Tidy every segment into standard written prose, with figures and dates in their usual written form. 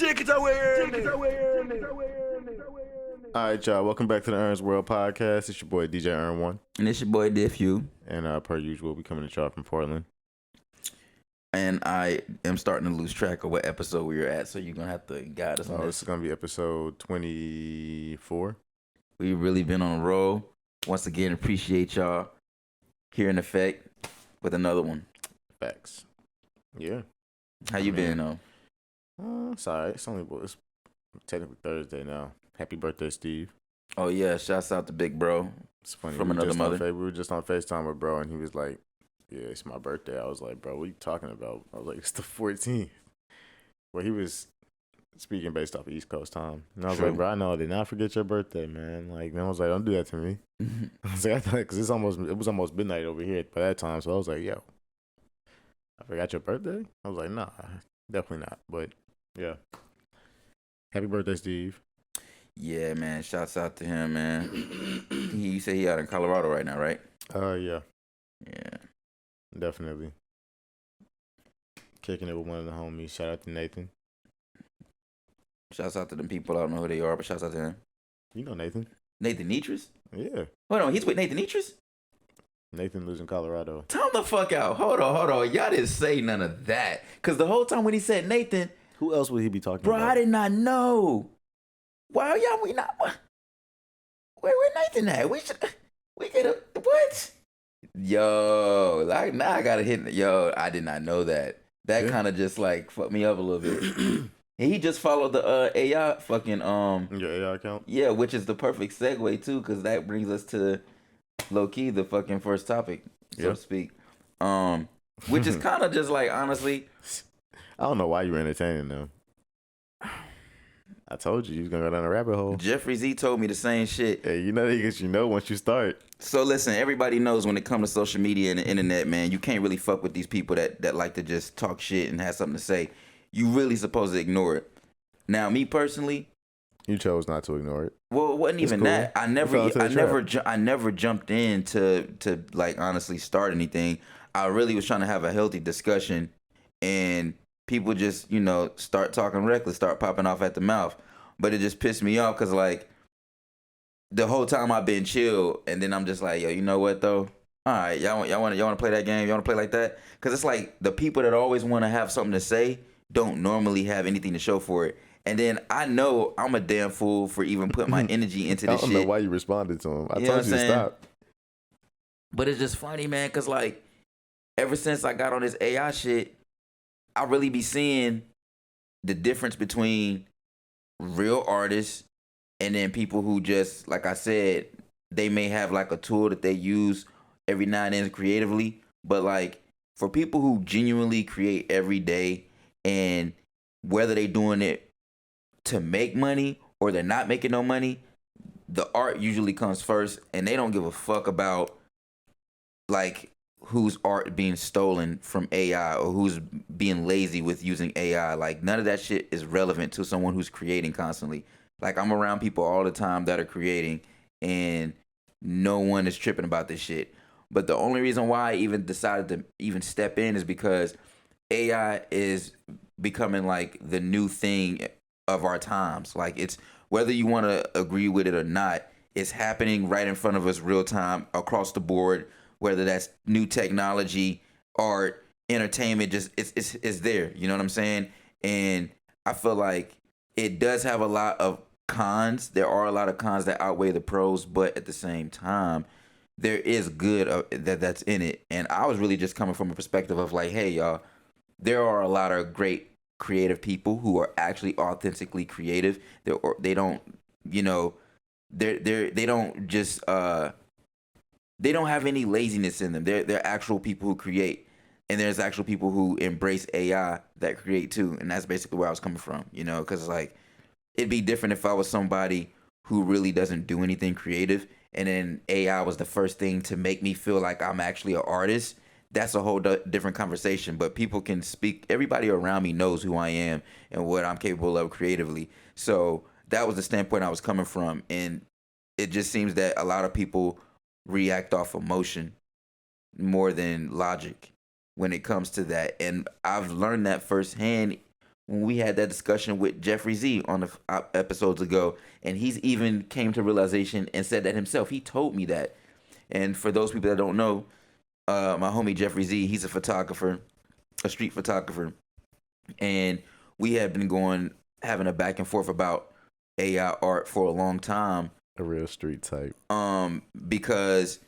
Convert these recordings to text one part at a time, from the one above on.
Take it away. All right, y'all. Welcome back to the Ern's World Podcast. It's your boy DJ Ern1, And it's your boy Diff Hue. and per usual, we coming to y'all from Portland. And I am starting to lose track of what episode we are at, so you're gonna have to guide us on Oh, this. this is gonna be episode 24. We've really been on a roll. Once again, appreciate y'all here in effect with another one. Facts. Yeah. How you been though? It's alright. It's technically Thursday now. Happy birthday, Steve. Oh yeah, shouts out to Big Bro. It's funny. From we were another just on mother. We were just on FaceTime with bro, and he was like, "Yeah, it's my birthday." I was like, "Bro, what are you talking about?" I was like, "It's the 14th." Well, he was speaking based off of East Coast time, and I was True. like, "Bro, I know. I did not forget your birthday, man." Like, then I was like, "Don't do that to me." I was like, I thought, because it was almost midnight over here by that time, so I was like, "Yo, I forgot your birthday." I was like, "Nah, definitely not." But yeah, happy birthday, Steve. Yeah, man. Shouts out to him, man. You say he out in Colorado right now, right? Yeah, Yeah. definitely kicking it with one of the homies. Shout out to Nathan. Shouts out to them people. I don't know who they are, but shouts out to him. You know Nathan. Nathan Nitris? Yeah, Hold on, he's with Nathan Nitris? Nathan lives in Colorado. Tell him the fuck out. Hold on. Y'all didn't say none of that. Because the whole time when he said Nathan, Who else would he be talking bro, about? I did not know. Why y'all we not? Where Nathan at? We get a what? Yo, like now I gotta hit. Yo, I did not know that. That Yeah. kind of just like fucked me up a little bit. And he just followed the AI fucking Your AI account? yeah, which is the perfect segue too, because that brings us to low key the fucking first topic, so Yeah. to speak. Which is kind of just like honestly. I don't know why you were entertaining them. I told you was gonna go down a rabbit hole. Jeffrey Z told me the same shit. Hey, you know because you know once you start. So listen, everybody knows when it comes to social media and the internet, man, you can't really fuck with these people that like to just talk shit and have something to say. You really supposed to ignore it. Now, me personally, You chose not to ignore it. well, it wasn't It's even cool. that. I You fell into the trap. I never jumped in to like honestly start anything. I really was trying to have a healthy discussion, and people just start talking reckless, start popping off at the mouth. But it just pissed me off because like the whole time I've been chill, and then I'm just like, yo, you know what though? All right, y'all want to play that game? Y'all want to play like that? Because it's like the people that always want to have something to say don't normally have anything to show for it. And then I know I'm a damn fool for even putting my energy into I this don't shit. know why you responded to him. I You know told what you I'm to saying? stop. But it's just funny, man, because like ever since I got on this AI shit, I really be seeing the difference between real artists and then people who just, like I said, they may have like a tool that they use every now and then creatively. But like for people who genuinely create every day, and whether they doing it to make money or they're not making no money, the art usually comes first, and they don't give a fuck about like whose art being stolen from AI or who's being lazy with using AI. Like none of that shit is relevant to someone who's creating constantly. Like I'm around people all the time that are creating, and no one is tripping about this shit. But the only reason why I even decided to even step in is because AI is becoming like the new thing of our times. Like it's whether you want to agree with it or not, it's happening right in front of us real time across the board, whether that's new technology, art, entertainment, just it's there. You know what I'm saying? And I feel like it does have a lot of cons. There are a lot of cons that outweigh the pros, but at the same time, there is good that's in it. And I was really just coming from a perspective of like, hey, y'all, there are a lot of great creative people who are actually authentically creative. They don't, they don't just they don't have any laziness in them. They're actual people who create, and there's actual people who embrace AI that create too. And that's basically where I was coming from, because like it'd be different if I was somebody who really doesn't do anything creative, and then AI was the first thing to make me feel like I'm actually an artist. That's a whole different conversation. But people can speak. Everybody around me knows who I am and what I'm capable of creatively. So that was the standpoint I was coming from, and it just seems that a lot of people react off emotion more than logic when it comes to that. And I've learned that firsthand when we had that discussion with Jeffrey Z on the episodes ago, and he's even came to realization and said that himself. He told me that. And for those people that don't know, my homie Jeffrey Z, he's a photographer, a street photographer, and we have been having a back and forth about AI art for a long time. A real street type. Because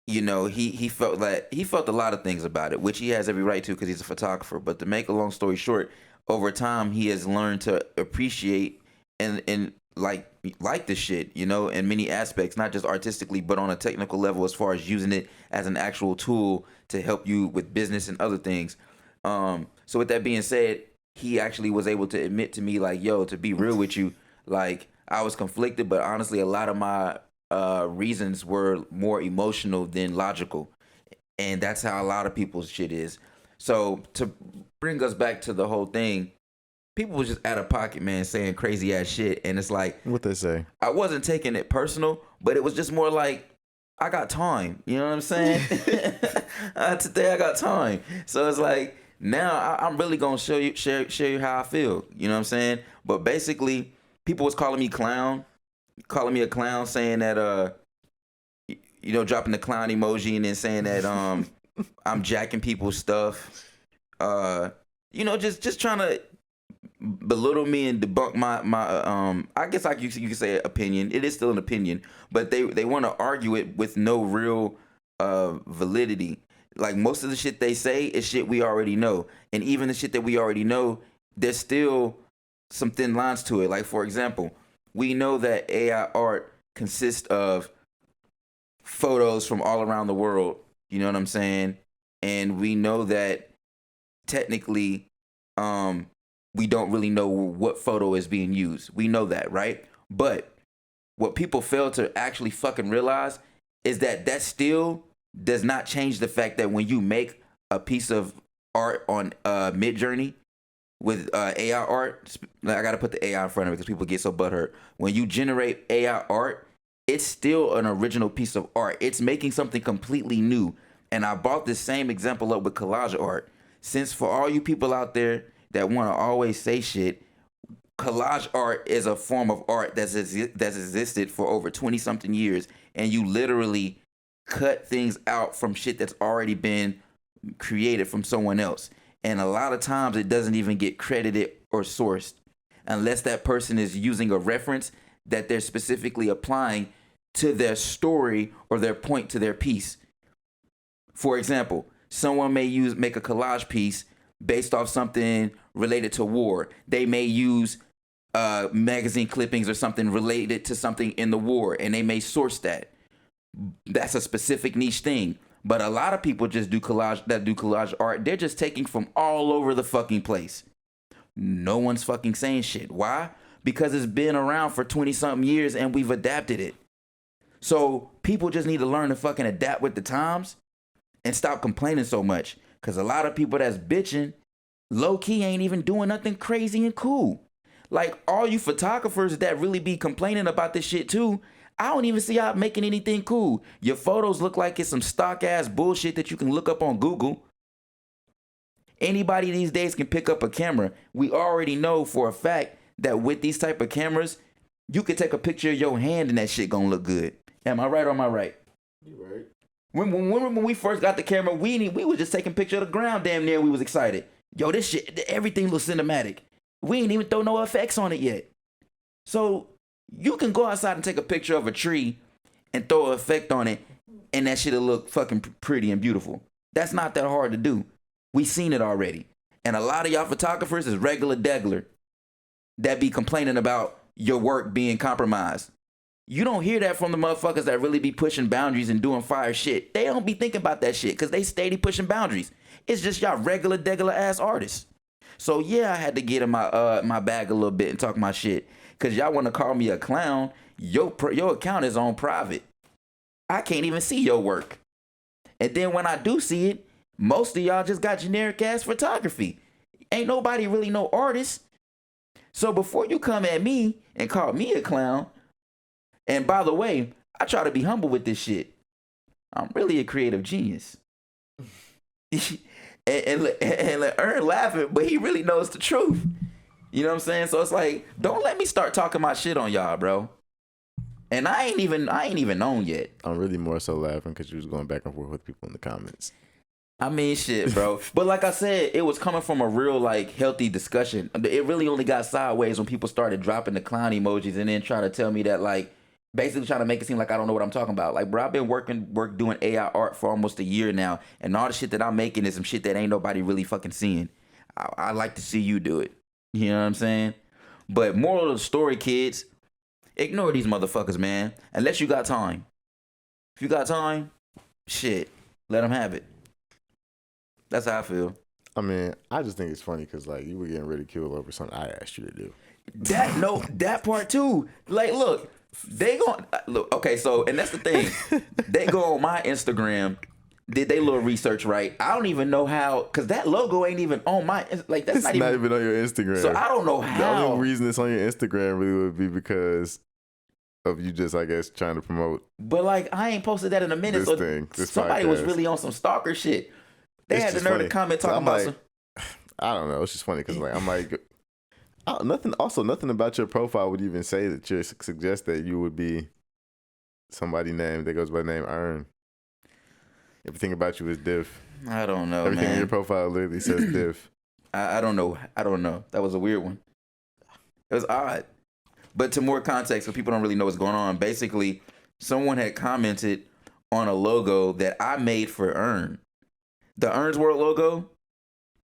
he felt a lot of things about it, which he has every right to because he's a photographer. But to make a long story short, over time he has learned to appreciate and like this shit, in many aspects, not just artistically, but on a technical level as far as using it as an actual tool to help you with business and other things. So with that being said, he actually was able to admit to me, like, yo, to be real with you, like, I was conflicted, but honestly, a lot of my reasons were more emotional than logical. And that's how a lot of people's shit is. So to bring us back to the whole thing, people was just out of pocket, man, saying crazy ass shit. And it's like, what they say? I wasn't taking it personal, but it was just more like, I got time. You know what I'm saying? Today I got time. So it's like, now I'm really going to share you how I feel. You know what I'm saying? But basically, people was calling me a clown, saying that, dropping the clown emoji and then saying that I'm jacking people's stuff. Just trying to belittle me and debunk my I guess you could say opinion. It is still an opinion, but they want to argue it with no real validity. Like, most of the shit they say is shit we already know, and even the shit that we already know, there's still some thin lines to it. Like, for example, we know that AI art consists of photos from all around the world. You know what I'm saying? And we know that technically, we don't really know what photo is being used. We know that, right? But what people fail to actually fucking realize is that still does not change the fact that when you make a piece of art on Midjourney with AI art, I gotta put the AI in front of it because people get so butthurt. When you generate AI art, it's still an original piece of art. It's making something completely new. And I brought this same example up with collage art. Since for all you people out there that want to always say shit, collage art is a form of art that's existed for over 20-something years. And you literally cut things out from shit that's already been created from someone else. And a lot of times it doesn't even get credited or sourced unless that person is using a reference that they're specifically applying to their story or their point to their piece. For example, someone may make a collage piece based off something related to war. They may use magazine clippings or something related to something in the war, and they may source that. That's a specific niche thing. But a lot of people just do collage art. They're just taking from all over the fucking place. No one's fucking saying shit. Why? Because it's been around for 20-something years and we've adapted it. So people just need to learn to fucking adapt with the times and stop complaining so much. Because a lot of people that's bitching, low-key ain't even doing nothing crazy and cool. Like, all you photographers that really be complaining about this shit too, I don't even see y'all making anything cool. Your photos look like it's some stock-ass bullshit that you can look up on Google. Anybody these days can pick up a camera. We already know for a fact that with these type of cameras, you could take a picture of your hand and that shit gonna look good. Am I right or am I right? You right. When we first got the camera, we was just taking picture of the ground damn near. We was excited. Yo, this shit, everything looks cinematic. We ain't even throw no effects on it yet. So you can go outside and take a picture of a tree and throw an effect on it, and that shit'll look fucking pretty and beautiful. That's not that hard to do. We seen it already. And a lot of y'all photographers is regular degler that be complaining about your work being compromised. You don't hear that from the motherfuckers that really be pushing boundaries and doing fire shit. They don't be thinking about that shit because they steady pushing boundaries. It's just y'all regular degler ass artists. So yeah, I had to get in my bag a little bit and talk my shit. Cause y'all want to call me a clown. Your account is on private. I can't even see your work. And then when I do see it, most of y'all just got generic ass photography. Ain't nobody really no artist. So before you come at me and call me a clown, and by the way, I try to be humble with this shit. I'm really a creative genius. and let Ern laughing, but he really knows the truth. You know what I'm saying? So it's like, don't let me start talking my shit on y'all, bro. And I ain't even known yet. I'm really more so laughing because you was going back and forth with people in the comments. I mean, shit, bro. But like I said, it was coming from a real, like, healthy discussion. It really only got sideways when people started dropping the clown emojis and then trying to tell me that, like, basically trying to make it seem like I don't know what I'm talking about. Like, bro, I've been doing AI art for almost a year now, and all the shit that I'm making is some shit that ain't nobody really fucking seeing. I like to see you do it. You know what I'm saying? But moral of the story, kids, ignore these motherfuckers, man. Unless you got time. If you got time, shit, let them have it. That's how I feel. I mean, I just think it's funny because, like, you were getting ridiculed over something I asked you to do. That part too. Like, look, okay, so, and that's the thing. They go on my Instagram, did they little research right. I don't even know how, because that logo ain't even on my, like, that's not even on your Instagram. So I don't know how. The only reason it's on your Instagram really would be because of you just, I guess, trying to promote. But, like, I ain't posted that in a minute. This somebody podcast was really on some stalker shit. They had the nerve to comment talking about some. I don't know. It's just funny because, like, I'm like, nothing about your profile would even say that you suggest that you would be somebody named that goes by the name Ern. Everything about you is Diff. I don't know. Everything man. in your profile literally says Diff. I don't know. That was a weird one. It was odd. But to more context, so people don't really know what's going on. Basically, someone had commented on a logo that I made for Ern. The Ern's World logo,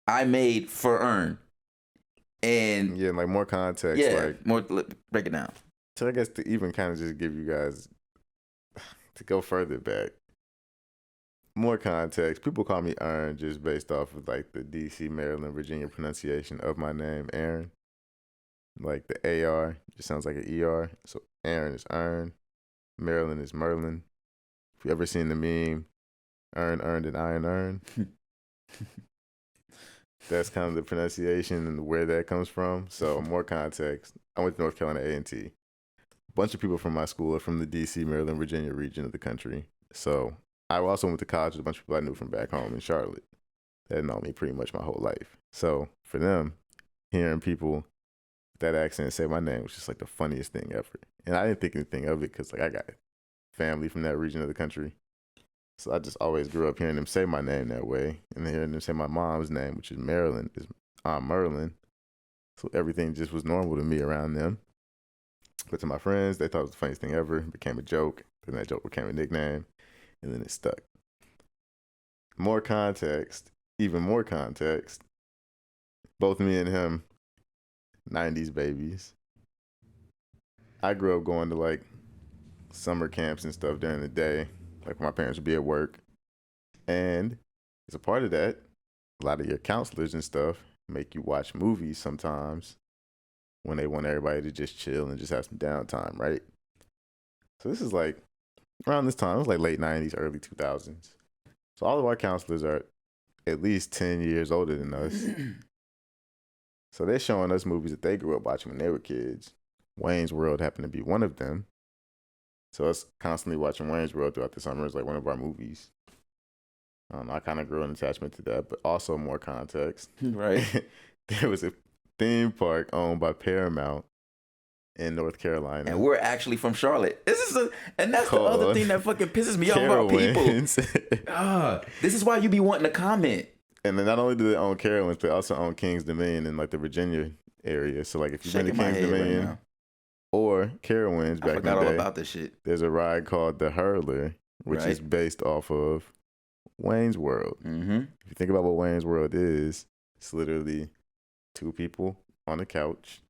I made for Ern. And yeah, like more context. Yeah, like more, break it down. So I guess to even kind of just give you guys, to go further back, more context. People call me Ern just based off of like the DC, Maryland, Virginia pronunciation of my name, Aaron. Like the AR just sounds like an ER. So Aaron is Ern. Maryland is Merlin. If you ever seen the meme, earned, and iron, earn. That's kind of the pronunciation and where that comes from. So more context. I went to North Carolina A&T. A bunch of people from my school are from the DC, Maryland, Virginia region of the country. So I also went to college with a bunch of people I knew from back home in Charlotte that had known me pretty much my whole life. So for them, hearing people with that accent say my name was just like the funniest thing ever. And I didn't think anything of it because like I got family from that region of the country. So I just always grew up hearing them say my name that way, and hearing them say my mom's name, which is Maryland, is Aunt Merlin. So everything just was normal to me around them. But to my friends, they thought it was the funniest thing ever. It became a joke. Then that joke became a nickname, and then it stuck. More context, even more context. Both me and him, 90s babies. I grew up going to like summer camps and stuff during the day. Like my parents would be at work. And as a part of that, a lot of your counselors and stuff make you watch movies sometimes when they want everybody to just chill and just have some downtime, right? So this is like around this time. It was like late 90s, early 2000s. So all of our counselors are at least 10 years older than us. So they're showing us movies that they grew up watching when they were kids. Wayne's World happened to be one of them. So us constantly watching Wayne's World throughout the summer is like one of our movies. I kind of grew an attachment to that, but also more context. Right. There was a theme park owned by Paramount in North Carolina. And we're actually from Charlotte. And that's the other thing that fucking pisses me off about people. This is why you be wanting to comment. And then not only do they own Carowinds, they also own King's Dominion in like the Virginia area. So like if you've been to King's Dominion right or Carowinds back in the day, I forgot all about this shit. There's a ride called the Hurler, which is based off of Wayne's World. Mm-hmm. If you think about what Wayne's World is, it's literally two people on a couch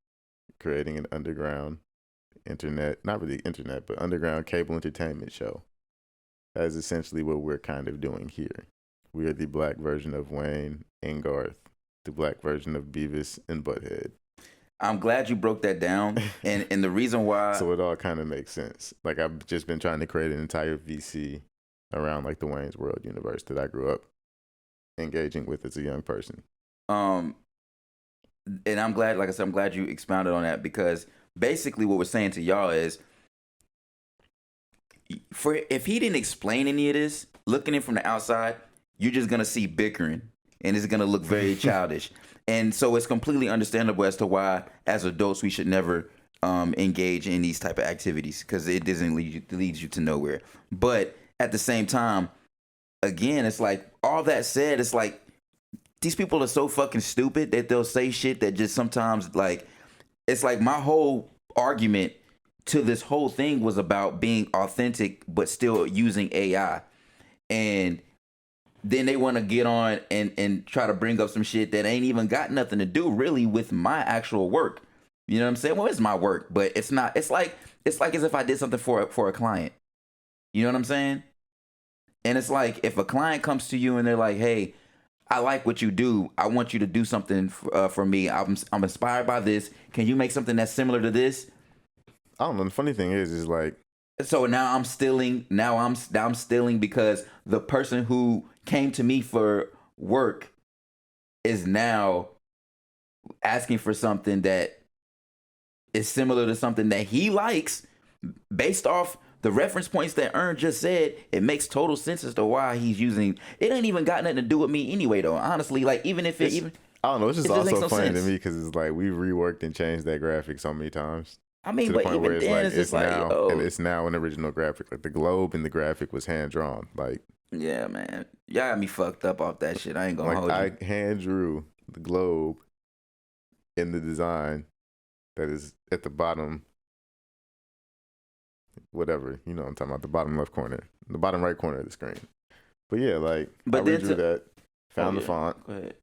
creating an underground internet, not really internet, but underground cable entertainment show. That is essentially what we're kind of doing here. We are the black version of Wayne and Garth, the black version of Beavis and Butthead. I'm glad you broke that down, and the reason why. So it all kind of makes sense. Like I've just been trying to create an entire VC around like the Wayne's World universe that I grew up engaging with as a young person. And I'm glad, like I said, I'm glad you expounded on that, because basically what we're saying to y'all is, if he didn't explain any of this, looking in from the outside, you're just gonna see bickering. and it's gonna look very childish. And so it's completely understandable as to why, as adults, we should never engage in these type of activities because it doesn't leads you to nowhere. But at the same time, again, it's like all that said, it's like these people are so fucking stupid that they'll say shit that just sometimes like it's like my whole argument to this whole thing was about being authentic but still using AI. And then they want to get on and try to bring up some shit that ain't even got nothing to do really with my actual work. You know what I'm saying? Well, it's my work, but it's not. It's like as if I did something for a client. You know what I'm saying? And it's like if a client comes to you and they're like, "Hey, I like what you do. I want you to do something for me. I'm inspired by this. Can you make something that's similar to this?" I don't know. The funny thing is like, so now I'm stealing. Now I'm stealing because the person who came to me for work is now asking for something that is similar to something that he likes based off the reference points that Ern just said. It makes total sense as to why he's using it. Ain't even got nothing to do with me anyway, though. Honestly, like even if it even I don't know. It's just also no funny sense to me because it's like we reworked and changed that graphic so many times. I mean, To the but point even where then, it's it's just like, now, oh, and it's now an original graphic. Like the globe in the graphic was hand drawn. Like yeah, man, y'all got me fucked up off that shit. I ain't gonna hold you. I hand drew the globe in the design that is at the bottom. Whatever, you know what I'm talking about, the bottom left corner, the bottom right corner of the screen. But yeah, like I redrew that, found the font. Go ahead.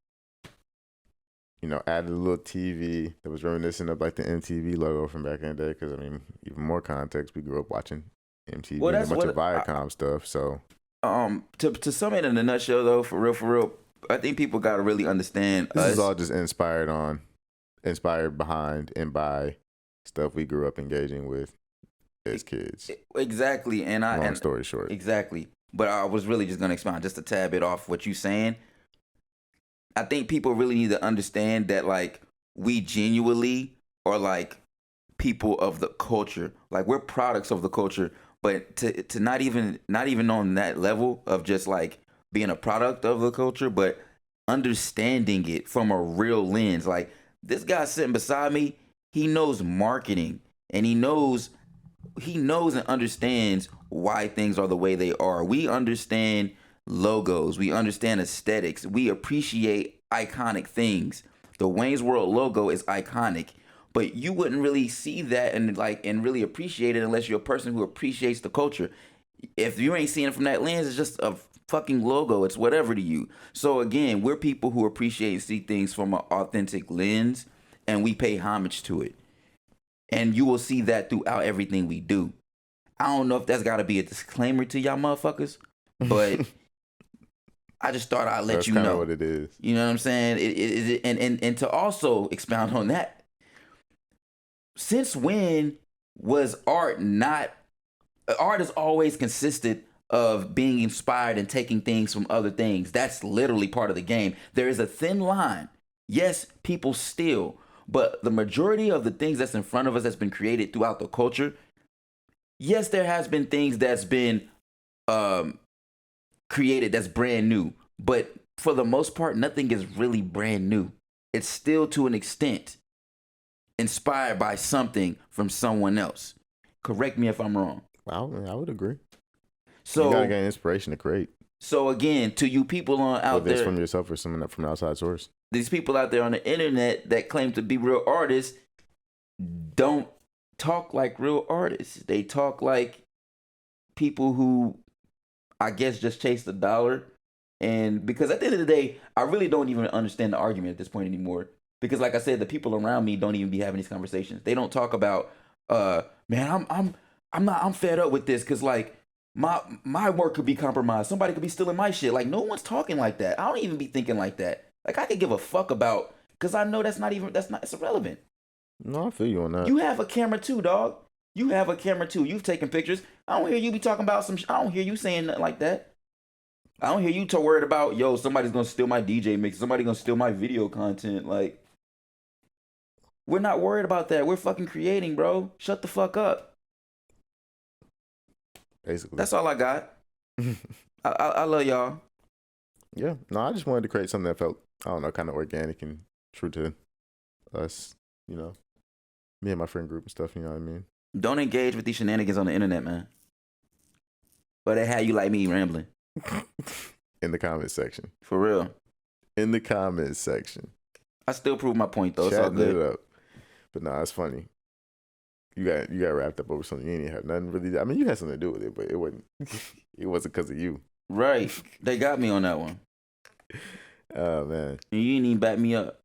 You know, added a little TV that was reminiscent of like the MTV logo from back in the day. Because I mean, even more context, we grew up watching MTV and a bunch of Viacom stuff. So, to sum it in a nutshell, though, for real, I think people got to really understand. This is all just inspired behind, and by stuff we grew up engaging with as kids. Exactly, and long story short, exactly. But I was really just gonna expound just a tad bit off what you saying. I think people really need to understand that like we genuinely are like people of the culture. Like we're products of the culture, but to not even on that level of just like being a product of the culture, but understanding it from a real lens. Like this guy sitting beside me, he knows marketing and he knows and understands why things are the way they are. We understand logos. We understand aesthetics. We appreciate iconic things. The Wayne's World logo is iconic, but you wouldn't really see that and really appreciate it unless you're a person who appreciates the culture. If you ain't seeing it from that lens, it's just a fucking logo. It's whatever to you. So again, we're people who appreciate and see things from an authentic lens, and we pay homage to it. And you will see that throughout everything we do. I don't know if that's got to be a disclaimer to y'all motherfuckers, but I just thought I'd let that's you know what it is. You know what I'm saying? And to also expound on that, since when was art not? Art has always consisted of being inspired and taking things from other things. That's literally part of the game. There is a thin line. Yes, people steal. But the majority of the things that's in front of us that's been created throughout the culture, yes, there has been things that's been created that's brand new. But for the most part, nothing is really brand new. It's still to an extent inspired by something from someone else. Correct me if I'm wrong. I would agree. So you gotta get inspiration to create. So again, to you people out there, whether it's from yourself or someone from an outside source, these people out there on the internet that claim to be real artists don't talk like real artists. They talk like people who, I guess, just chase the dollar. And because at the end of the day, I really don't even understand the argument at this point anymore. Because like I said, the people around me don't even be having these conversations. They don't talk about, man, I'm fed up with this because like my work could be compromised. Somebody could be stealing my shit. Like no one's talking like that. I don't even be thinking like that. Like I could give a fuck about, because I know it's irrelevant. No, I feel you on that. You have a camera too, dog. You have a camera too. You've taken pictures. I don't hear you be talking about I don't hear you saying nothing like that. I don't hear you too worried about, yo, somebody's gonna steal my DJ mix. Somebody's gonna steal my video content. Like, we're not worried about that. We're fucking creating, bro. Shut the fuck up. Basically. That's all I got. I love y'all. Yeah. No, I just wanted to create something that felt, I don't know, kind of organic and true to us, you know, me and my friend group and stuff, you know what I mean? Don't engage with these shenanigans on the internet, man. But they had you like me rambling. In the comment section. For real. In the comment section. I still prove my point though. It's all Chatting good. it up. But nah, it's funny. You got wrapped up over something. You ain't have nothing really. I mean, you had something to do with it, but it wasn't. It wasn't because of you. Right. They got me on that one. Oh man. And you didn't even back me up.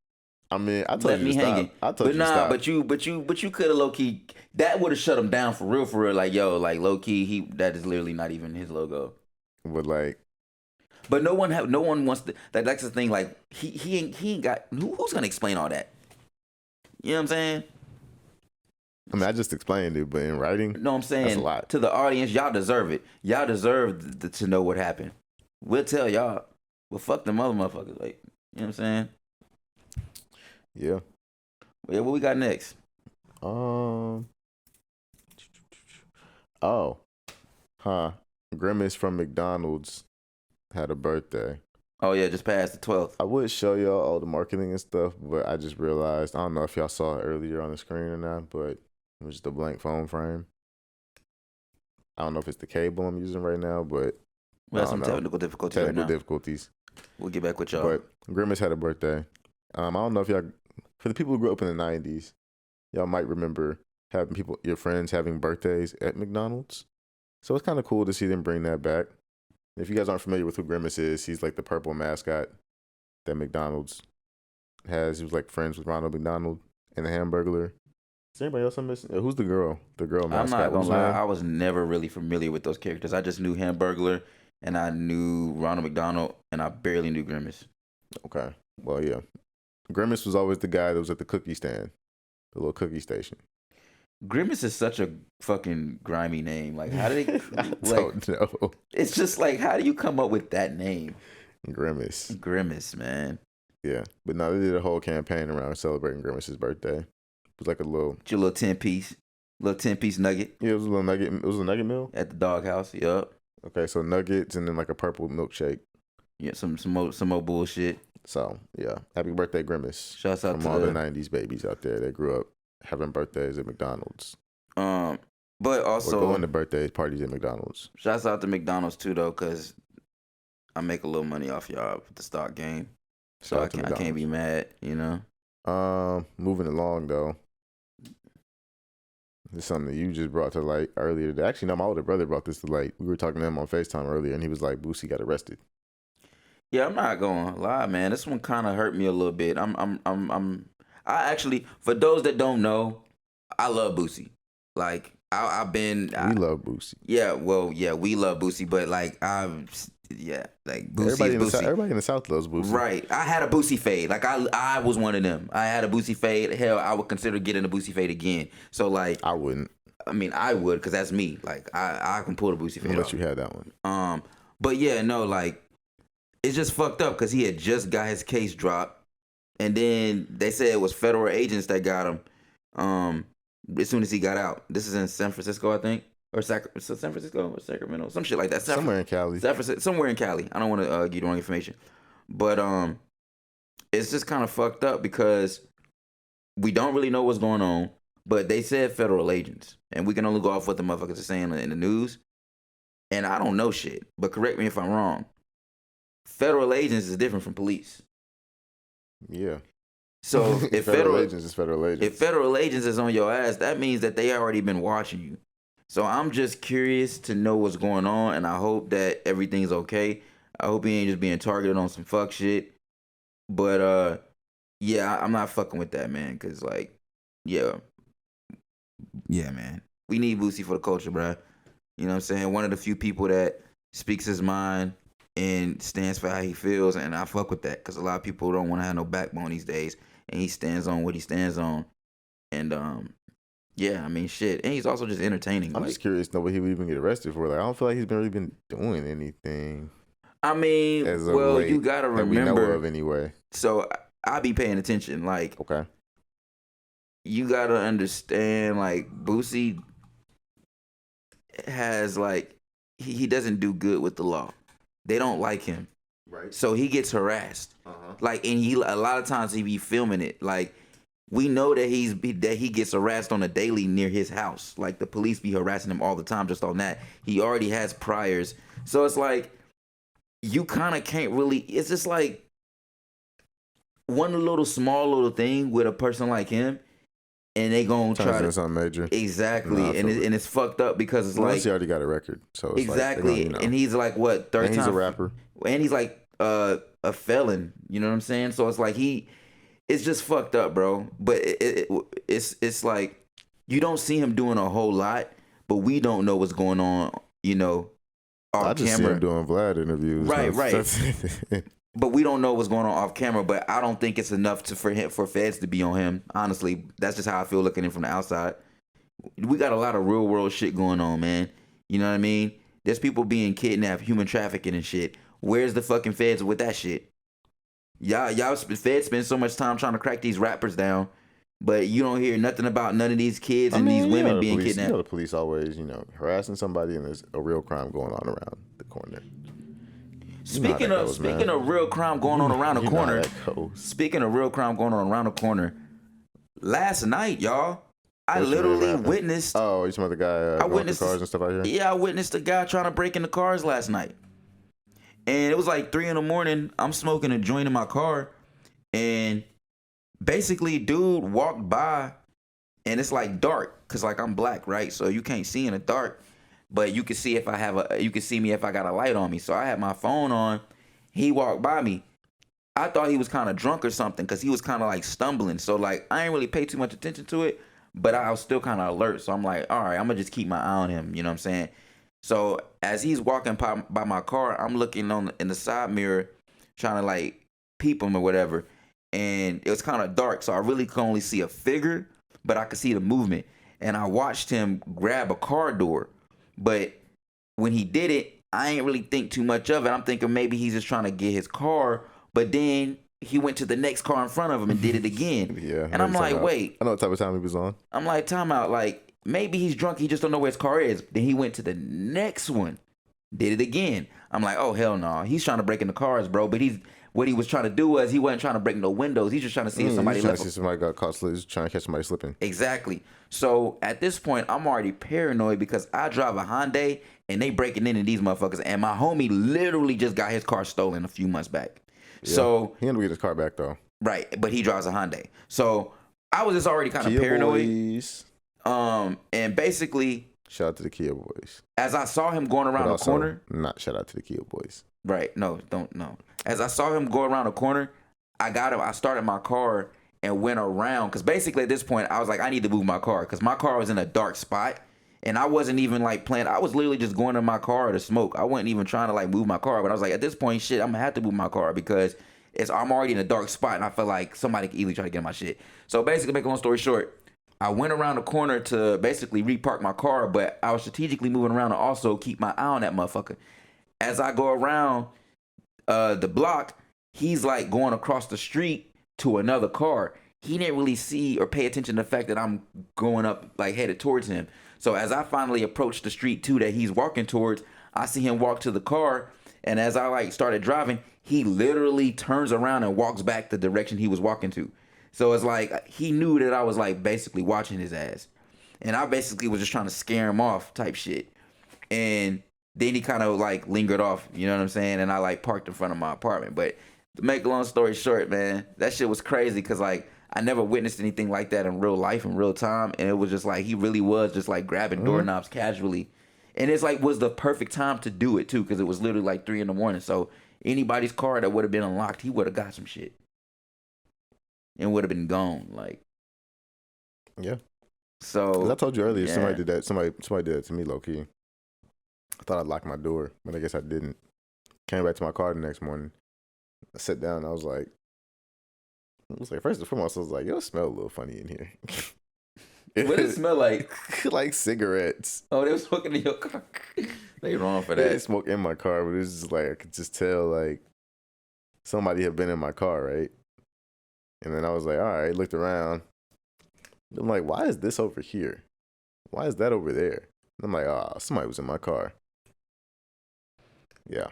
I mean, I told Let you me to hanging. stop. I told you to stop. But you could have low key. That would have shut him down for real. Like yo, like low key. That is literally not even his logo. But like. But no one wants to. That's the thing. Like he ain't got. Who's gonna explain all that? You know what I'm saying? I mean, I just explained it, but in writing, No, I'm saying that's a lot. To the audience, y'all deserve it. Y'all deserve to know what happened. We'll tell y'all. Well, fuck them other motherfuckers. Like, you know what I'm saying? Yeah. Yeah, what we got next? Oh. Grimace from McDonald's had a birthday. Oh yeah, just past the 12th. I would show y'all all the marketing and stuff, but I just realized, I don't know if y'all saw it earlier on the screen or not, but it was just a blank phone frame. I don't know if it's the cable I'm using right now, but We have some technical difficulties right now. difficulties. We'll get back with y'all. But Grimace had a birthday. I don't know if y'all, for the people who grew up in the 90s, y'all might remember having your friends having birthdays at McDonald's. So it's kind of cool to see them bring that back. If you guys aren't familiar with who Grimace is, he's like the purple mascot that McDonald's has. He was like friends with Ronald McDonald and the Hamburglar. Is there anybody else I'm missing? Who's the girl? The girl mascot. I'm not gonna lie, I was never really familiar with those characters. I just knew Hamburglar and I knew Ronald McDonald and I barely knew Grimace. Okay. Well, yeah. Grimace was always the guy that was at the cookie stand, the little cookie station. Grimace is such a fucking grimy name. Like, how did they? I don't know. It's just like, how do you come up with that name? Grimace. Grimace, man. Yeah, but no, they did a whole campaign around celebrating Grimace's birthday. It was like a little, Your little 10-piece nugget. Yeah, it was a little nugget. It was a nugget meal at the doghouse. Yup. Okay, so nuggets and then like a purple milkshake. Yeah, some more bullshit. So yeah, happy birthday, Grimace! Shouts out from to all the '90s babies out there that grew up having birthdays at McDonald's. But also or going to birthday parties at McDonald's. Shouts out to McDonald's too, though, cause I make a little money off y'all with the stock game, so I can't be mad, you know. Moving along though, this is something that you just brought to light earlier today. Actually, no, my older brother brought this to light. We were talking to him on FaceTime earlier, and he was like, "Boosie got arrested." Yeah, I'm not gonna lie, man. This one kind of hurt me a little bit. I actually, for those that don't know, I love Boosie. Like we love Boosie. Yeah, well, yeah, we love Boosie, but like like Boosie everybody in the South loves Boosie. Right. I had a Boosie fade. Like I was one of them. I had a Boosie fade. Hell, I would consider getting a Boosie fade again. So like I wouldn't. I mean, I would, because that's me. Like I can pull the Boosie fade. Unless you had that one. But yeah, no, like it's just fucked up because he had just got his case dropped, and then they said it was federal agents that got him. As soon as he got out. This is in San Francisco, I think. Or San Francisco or Sacramento. Some shit like that. Somewhere in Cali. Somewhere in Cali. I don't want to give you the wrong information. But it's just kind of fucked up because we don't really know what's going on. But they said federal agents. And we can only go off what the motherfuckers are saying in the news. And I don't know shit. But correct me if I'm wrong. Federal agents is different from police. Yeah. So if federal agents is federal agents. If federal agents is on your ass, that means that they already been watching you. So I'm just curious to know what's going on, and I hope that everything's okay. I hope he ain't just being targeted on some fuck shit. But yeah, I'm not fucking with that, man. Cause like, yeah, man, we need Boosie for the culture, bro. You know what I'm saying? One of the few people that speaks his mind and stands for how he feels, and I fuck with that, cause a lot of people don't want to have no backbone these days. And he stands on what he stands on. And yeah, I mean shit. And he's also just entertaining. I'm just curious to know what he would even get arrested for. Like I don't feel like he's really been doing anything. I mean, well, you gotta remember that we know of anyway. So I be paying attention. Like, okay, you gotta understand. Like Boosie has like he doesn't do good with the law. They don't like him. Right. So he gets harassed. Like, and he a lot of times he be filming it. Like, we know that he gets harassed on a daily near his house. Like, the police be harassing him all the time just on that. He already has priors. So it's like, you kind of can't really, it's just like one little small little thing with a person like him, and they gonna try to something major. Exactly. Nah, and it's fucked up because it's like, he already got a record, so it's exactly. Like, and he's like, what, third and time? He's a rapper. And he's like a felon, you know what I'm saying? So it's like it's just fucked up, bro. But it's like, you don't see him doing a whole lot, but we don't know what's going on, you know, off I just camera. see him doing Vlad interviews. Right. But we don't know what's going on off camera. But I don't think it's enough for feds to be on him. Honestly, that's just how I feel looking in from the outside. We got a lot of real world shit going on, man. You know what I mean? There's people being kidnapped, human trafficking and shit. Where's the fucking feds with that shit? Y'all feds spend so much time trying to crack these rappers down, but you don't hear nothing about none of these kids and these women being kidnapped. You know, the police always, harassing somebody, and there's a real crime going on around the corner. Speaking of real crime going on around the corner. Speaking of real crime going on around the corner. Last night, y'all, I literally witnessed. Oh, you talking about the guy going through cars and stuff out here? Yeah, I witnessed a guy trying to break into cars last night. And it was like 3 a.m. I'm smoking a joint in my car, and basically, dude walked by, and it's like dark, cause like I'm black, right? So you can't see in the dark, but you can see you can see me if I got a light on me. So I had my phone on. He walked by me. I thought he was kind of drunk or something, cause he was kind of like stumbling. So like I ain't really pay too much attention to it, but I was still kind of alert. So I'm like, all right, I'm gonna just keep my eye on him. You know what I'm saying? So as he's walking by my car, I'm looking in the side mirror, trying to like peep him or whatever. And it was kind of dark, so I really could only see a figure, but I could see the movement. And I watched him grab a car door. But when he did it, I ain't really think too much of it. I'm thinking maybe he's just trying to get his car. But then he went to the next car in front of him and did it again. Yeah. And I'm like, wait. I know what type of time he was on. I'm like, time out. Like, maybe he's drunk. He just don't know where his car is. Then he went to the next one, did it again. I'm like, oh, hell no. He's trying to break into cars, bro. But what he was trying to do was he wasn't trying to break no windows. He's just trying to see if somebody left. Somebody got caught. He's trying to catch somebody slipping. Exactly. So at this point, I'm already paranoid because I drive a Hyundai and they breaking into these motherfuckers. And my homie literally just got his car stolen a few months back. Yeah. So he ended up getting his car back though. Right, but he drives a Hyundai. So I was just already kind of paranoid. Boys. And basically, shout out to the Kia boys. As I saw him going around the corner, not shout out to the Kia boys. Right, no. As I saw him go around the corner, I started my car and went around, because basically at this point I was like, I need to move my car because my car was in a dark spot and I wasn't even like planning. I was literally just going in my car to smoke. I wasn't even trying to like move my car, but I was like, at this point, shit, I'm gonna have to move my car because I'm already in a dark spot and I feel like somebody could easily try to get my shit. So basically, make a long story short, I went around the corner to basically repark my car, but I was strategically moving around to also keep my eye on that motherfucker. As I go around the block, he's like going across the street to another car. He didn't really see or pay attention to the fact that I'm going up, like headed towards him. So as I finally approached the street too that he's walking towards, I see him walk to the car. And as I like started driving, he literally turns around and walks back the direction he was walking to. So it's like he knew that I was like basically watching his ass. And I basically was just trying to scare him off type shit. And then he kind of like lingered off, you know what I'm saying? And I like parked in front of my apartment. But to make a long story short, man, that shit was crazy because like I never witnessed anything like that in real life, in real time. And it was just like he really was just like grabbing doorknobs casually. And it's like was the perfect time to do it too because it was literally like 3 a.m. So anybody's car that would have been unlocked, he would have got some shit. And would have been gone, like. Yeah. So I told you earlier, somebody did that. Somebody did that to me, low key. I thought I'd lock my door, but I guess I didn't. Came back to my car the next morning. I sat down. And I was like, first and foremost, I was like, yo, it smell a little funny in here. What did it smell like? Like cigarettes. Oh, they were smoking in your car. They wrong for that. They smoke in my car, but it was just like I could just tell like somebody had been in my car, right? And then I was like, all right, looked around. I'm like, why is this over here? Why is that over there? And I'm like, oh, somebody was in my car. Yeah.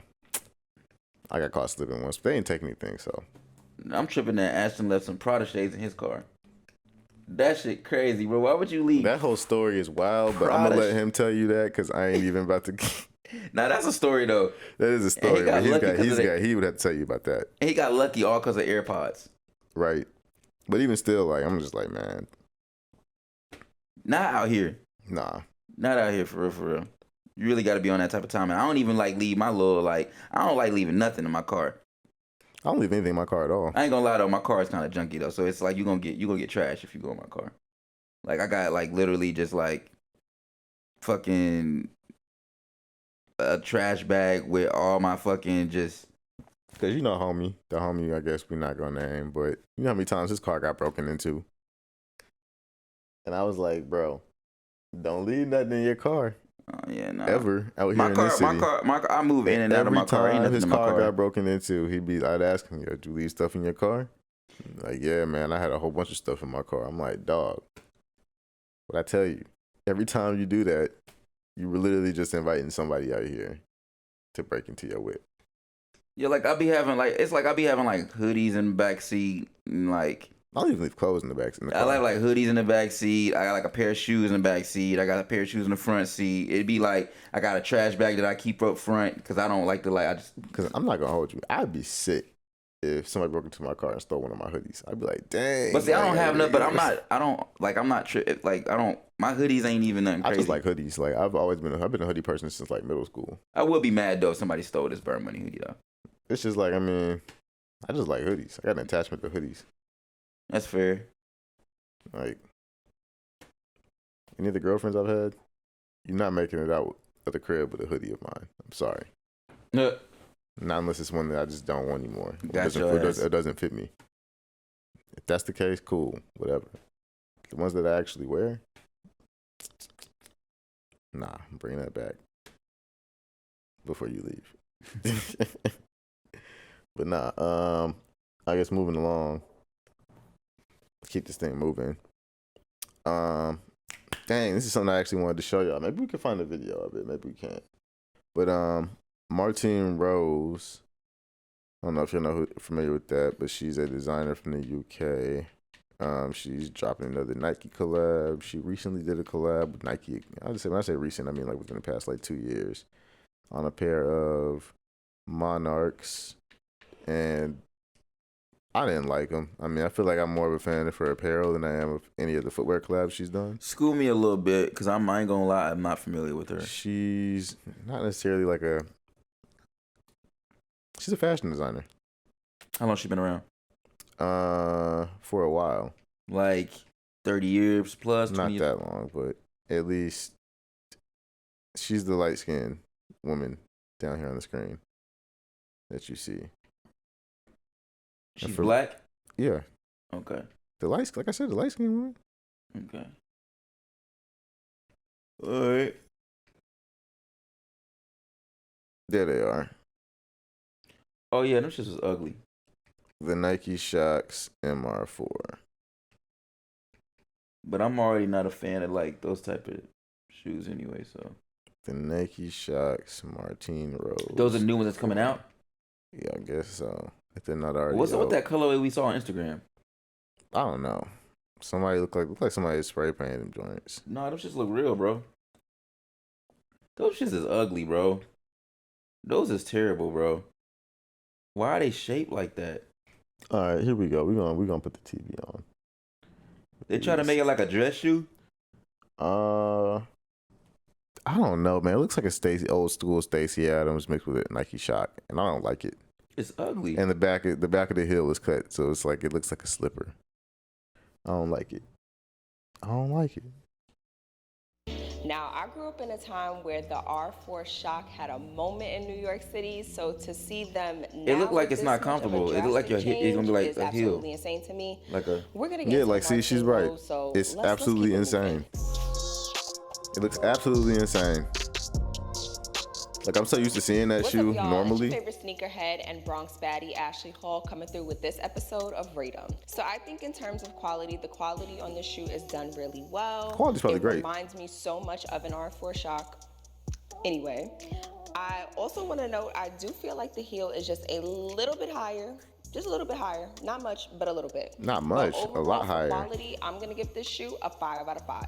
I got caught slipping once, but they didn't take anything. So I'm tripping that Ashton left some Prada shades in his car. That shit crazy, bro. Why would you leave? that whole story is wild, but I'm gonna let him tell you that because I ain't even about to. Now that's a story though. That is a story. But he would have to tell you about that. And he got lucky all because of AirPods. Right. But even still, like, I'm just like, man. Not out here. Nah. Not out here, for real, for real. You really got to be on that type of time. And I don't even like leave my little, like, I don't like leaving nothing in my car. I don't leave anything in my car at all. I ain't gonna lie though, my car is kind of junky though. So it's like you gonna get trash if you go in my car. Like I got like literally just like fucking a trash bag with all my fucking just. Cause you know the homie I guess we're not gonna name, but you know how many times his car got broken into. And I was like, bro, don't leave nothing in your car. Yeah, nah. Ever out here in this city. My car, I move in and out of my car. Every time his car got broken into, I'd ask him, yo, did you leave stuff in your car? Like, yeah, man, I had a whole bunch of stuff in my car. I'm like, dog, what I tell you, every time you do that, you were literally just inviting somebody out here to break into your whip. Yeah, like I be having like hoodies in the back seat and like I don't even leave clothes in the back. I like hoodies in the back seat. I got like a pair of shoes in the back seat. I got a pair of shoes in the front seat. It'd be like I got a trash bag that I keep up front because I don't like to because I'm not gonna hold you. I'd be sick if somebody broke into my car and stole one of my hoodies. I'd be like, dang. But see, I don't have nothing. But I'm not. My hoodies ain't even nothing crazy. I just like hoodies. Like I've been a hoodie person since like middle school. I would be mad though if somebody stole this Burn Money hoodie though. It's just like, I mean, I just like hoodies. I got an attachment to hoodies. That's fair. Like, any of the girlfriends I've had, you're not making it out of the crib with a hoodie of mine. I'm sorry. No. Not unless it's one that I just don't want anymore. It doesn't fit me. If that's the case, cool, whatever. The ones that I actually wear, nah, I'm bringing that back before you leave. But nah, I guess moving along. Keep this thing moving. Dang, this is something I actually wanted to show y'all. Maybe we can find a video of it. Maybe we can't. But Martine Rose, I don't know if you're familiar with that, but she's a designer from the UK. She's dropping another Nike collab. She recently did a collab with Nike. When I say recent, I mean like within the past like 2 years, on a pair of Monarchs. And I didn't like them. I mean, I feel like I'm more of a fan of her apparel than I am of any of the footwear collabs she's done. School me a little bit, because I ain't gonna lie, I'm not familiar with her. She's not necessarily she's a fashion designer. How long she been around? For a while. Like 30 years plus? Not that long, but at least she's the light-skinned woman down here on the screen that you see. She's black? Yeah. Okay. Like I said, the light skin woman. Okay. All right. There they are. Oh yeah, them shits was ugly. The Nike Shox MR4. But I'm already not a fan of like those type of shoes anyway, so. The Nike Shox Martine Rose. Those are new ones that's coming out? Yeah, I guess so. If they're not already. What's up with that colorway we saw on Instagram? I don't know. Somebody look like somebody spray painted them joints. No, those shits look real, bro. Those shits is ugly, bro. Those is terrible, bro. Why are they shaped like that? All right, here we go. We're gonna put the TV on. They try to make it like a dress shoe. I don't know, man. It looks like a old school Stacey Adams mixed with a Nike Shox, and I don't like it. It's ugly. And the back of the heel is cut, so it's like it looks like a slipper. I don't like it. Now, I grew up in a time where the R4 Shock had a moment in New York City, so to see them now, it looked like it's not comfortable. It looked like it's gonna be like a heel. Absolutely insane to me. We're gonna get see, she's right. It's absolutely insane. It looks absolutely insane. Like, I'm so used to seeing that shoe normally. It's your favorite sneakerhead and Bronx baddie, Ashley Hall, coming through with this episode of Rate 'em. So I think in terms of quality, the quality on this shoe is done really well. Quality's probably great. It reminds me so much of an R4 Shock. Anyway, I also want to note, I do feel like the heel is just a little bit higher. Just a little bit higher. Not much, but a little bit. Not much, But a lot overall, higher. for quality, I'm going to give this shoe a 5 out of 5.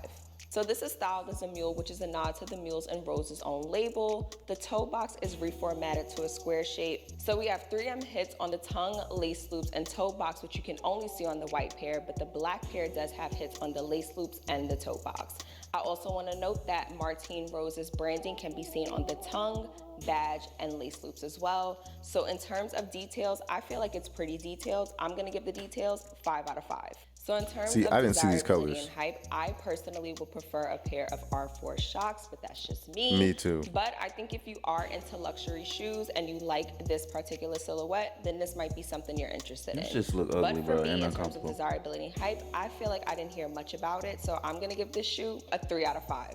So this is styled as a mule, which is a nod to the Mules and Roses' own label. The toe box is reformatted to a square shape. So we have 3M hits on the tongue, lace loops, and toe box, which you can only see on the white pair, but the black pair does have hits on the lace loops and the toe box. I also want to note that Martine Rose's branding can be seen on the tongue, badge, and lace loops as well. So in terms of details, I feel like it's pretty detailed. I'm going to give the details 5 out of 5. So in terms of I didn't see these desirability colors. and hype, I personally would prefer a pair of R4 Shhnow, but that's just me. Me too. But I think if you are into luxury shoes and you like this particular silhouette, then this might be something you're interested in. This just look ugly, but for bro, me, and in terms of uncomfortable. desirability and hype, I feel like I didn't hear much about it, so I'm gonna give this shoe a 3 out of 5.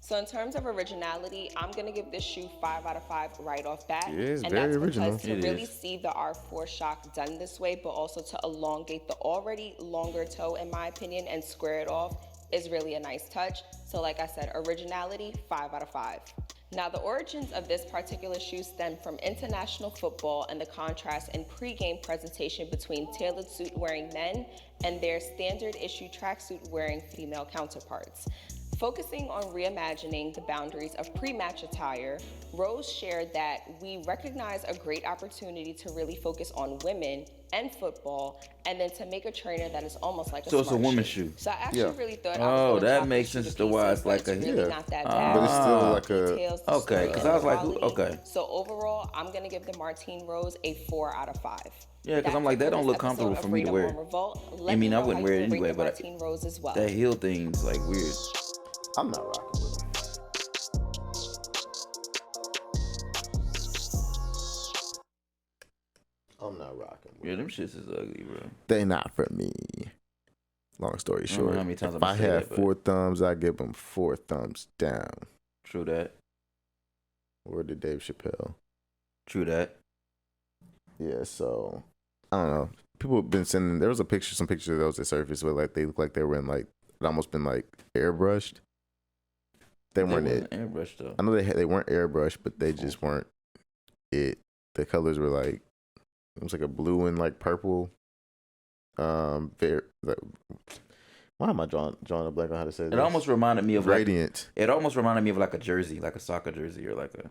So in terms of originality, I'm gonna give this shoe 5 out of 5 right off bat. Yeah, it's and very that's original. because to It really is. see the R4 Shhnow done this way, but also to elongate the already longer toe, in my opinion, and square it off is really a nice touch. So like I said, originality, 5 out of 5. Now, the origins of this particular shoe stem from international football and the contrast in pre-game presentation between tailored suit-wearing men and their standard issue tracksuit-wearing female counterparts. Focusing on reimagining the boundaries of pre-match attire, Rose shared that we recognize a great opportunity to really focus on women and football, and then to make a trainer that is almost like a So it's a smart women's shoe. So I actually Yeah. really thought Oh, I was gonna that chop makes this shoe sense to to why pieces, it's like but a- it's really Yeah. not that Ah. bad. But it's still like a. Details, the Okay, strength, 'cause and I was the like, quality. okay. So overall, I'm gonna give the Martine Rose a 4 out of 5. Yeah, 'cause I'm like, that don't look comfortable for me to wear. I mean, I wouldn't wear it anyway, but Martine Rose as well. That heel thing's like weird. I'm not rocking with them. I'm not rocking with Yeah, them shits is ugly, bro. They not for me. Long story I don't know short, how many times if I'm I gonna say had that, but- 4 thumbs, I give them 4 thumbs down. True that. Word to Dave Chappelle. True that. Yeah, so I don't know. People have been sending. There was some pictures of those that surfaced where like they look like they were in like it almost been like airbrushed. They weren't it. Airbrush though. I know they weren't airbrushed, but they just weren't it. The colors were like it was like a blue and like purple. Very like, why am I drawing a blank on how to say this? It almost reminded me of gradient. Like, it almost reminded me of like a jersey, like a soccer jersey, or like a.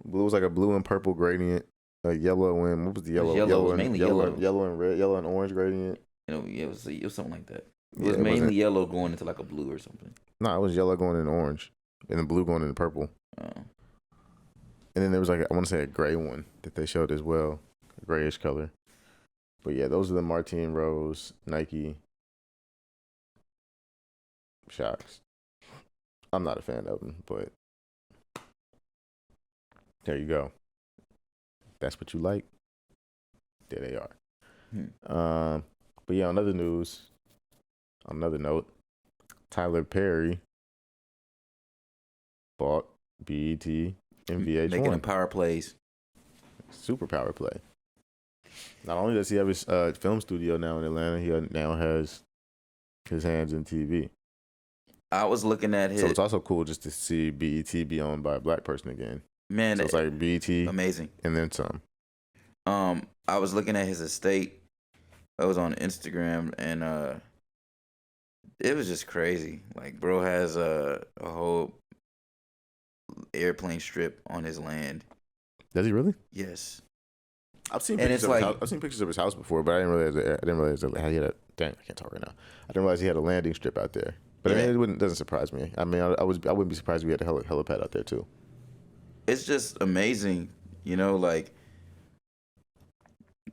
Blue was like a blue and purple gradient. Yellow and what was the yellow? Yellow. It was and mainly yellow yellow. and yellow and red, yellow and orange gradient. You know, yeah, it was something like that. It Yeah, was it mainly wasn't- yellow going into like a blue or something. No, it was yellow going into orange, and then blue going into purple. Oh. And then there was like I want to say a gray one that they showed as well, a grayish color. But yeah, those are the Martine Rose Nike Shox. I'm not a fan of them, but there you go. That's what you like. There they are. But yeah, on other news, on another note, Tyler Perry bought BET and VH1. Making them power plays. Super power play. Not only does he have his film studio now in Atlanta, he now has his hands in TV. I was looking at his So it's also cool just to see BET be owned by a black person again. man. So it's like BET Amazing. and then some. I was looking at his estate. I was on Instagram and it was just crazy. Like, bro has a whole airplane strip on his land. Does he really? Yes. I've seen And pictures it's of his like- house. I've seen pictures of his house before, but I didn't realize that he had a. Dang, I can't talk right now. I didn't realize he had a landing strip out there. But I Yeah. mean, doesn't surprise me. I mean, I wouldn't be surprised if we had a helipad out there too. It's just amazing, you know, like,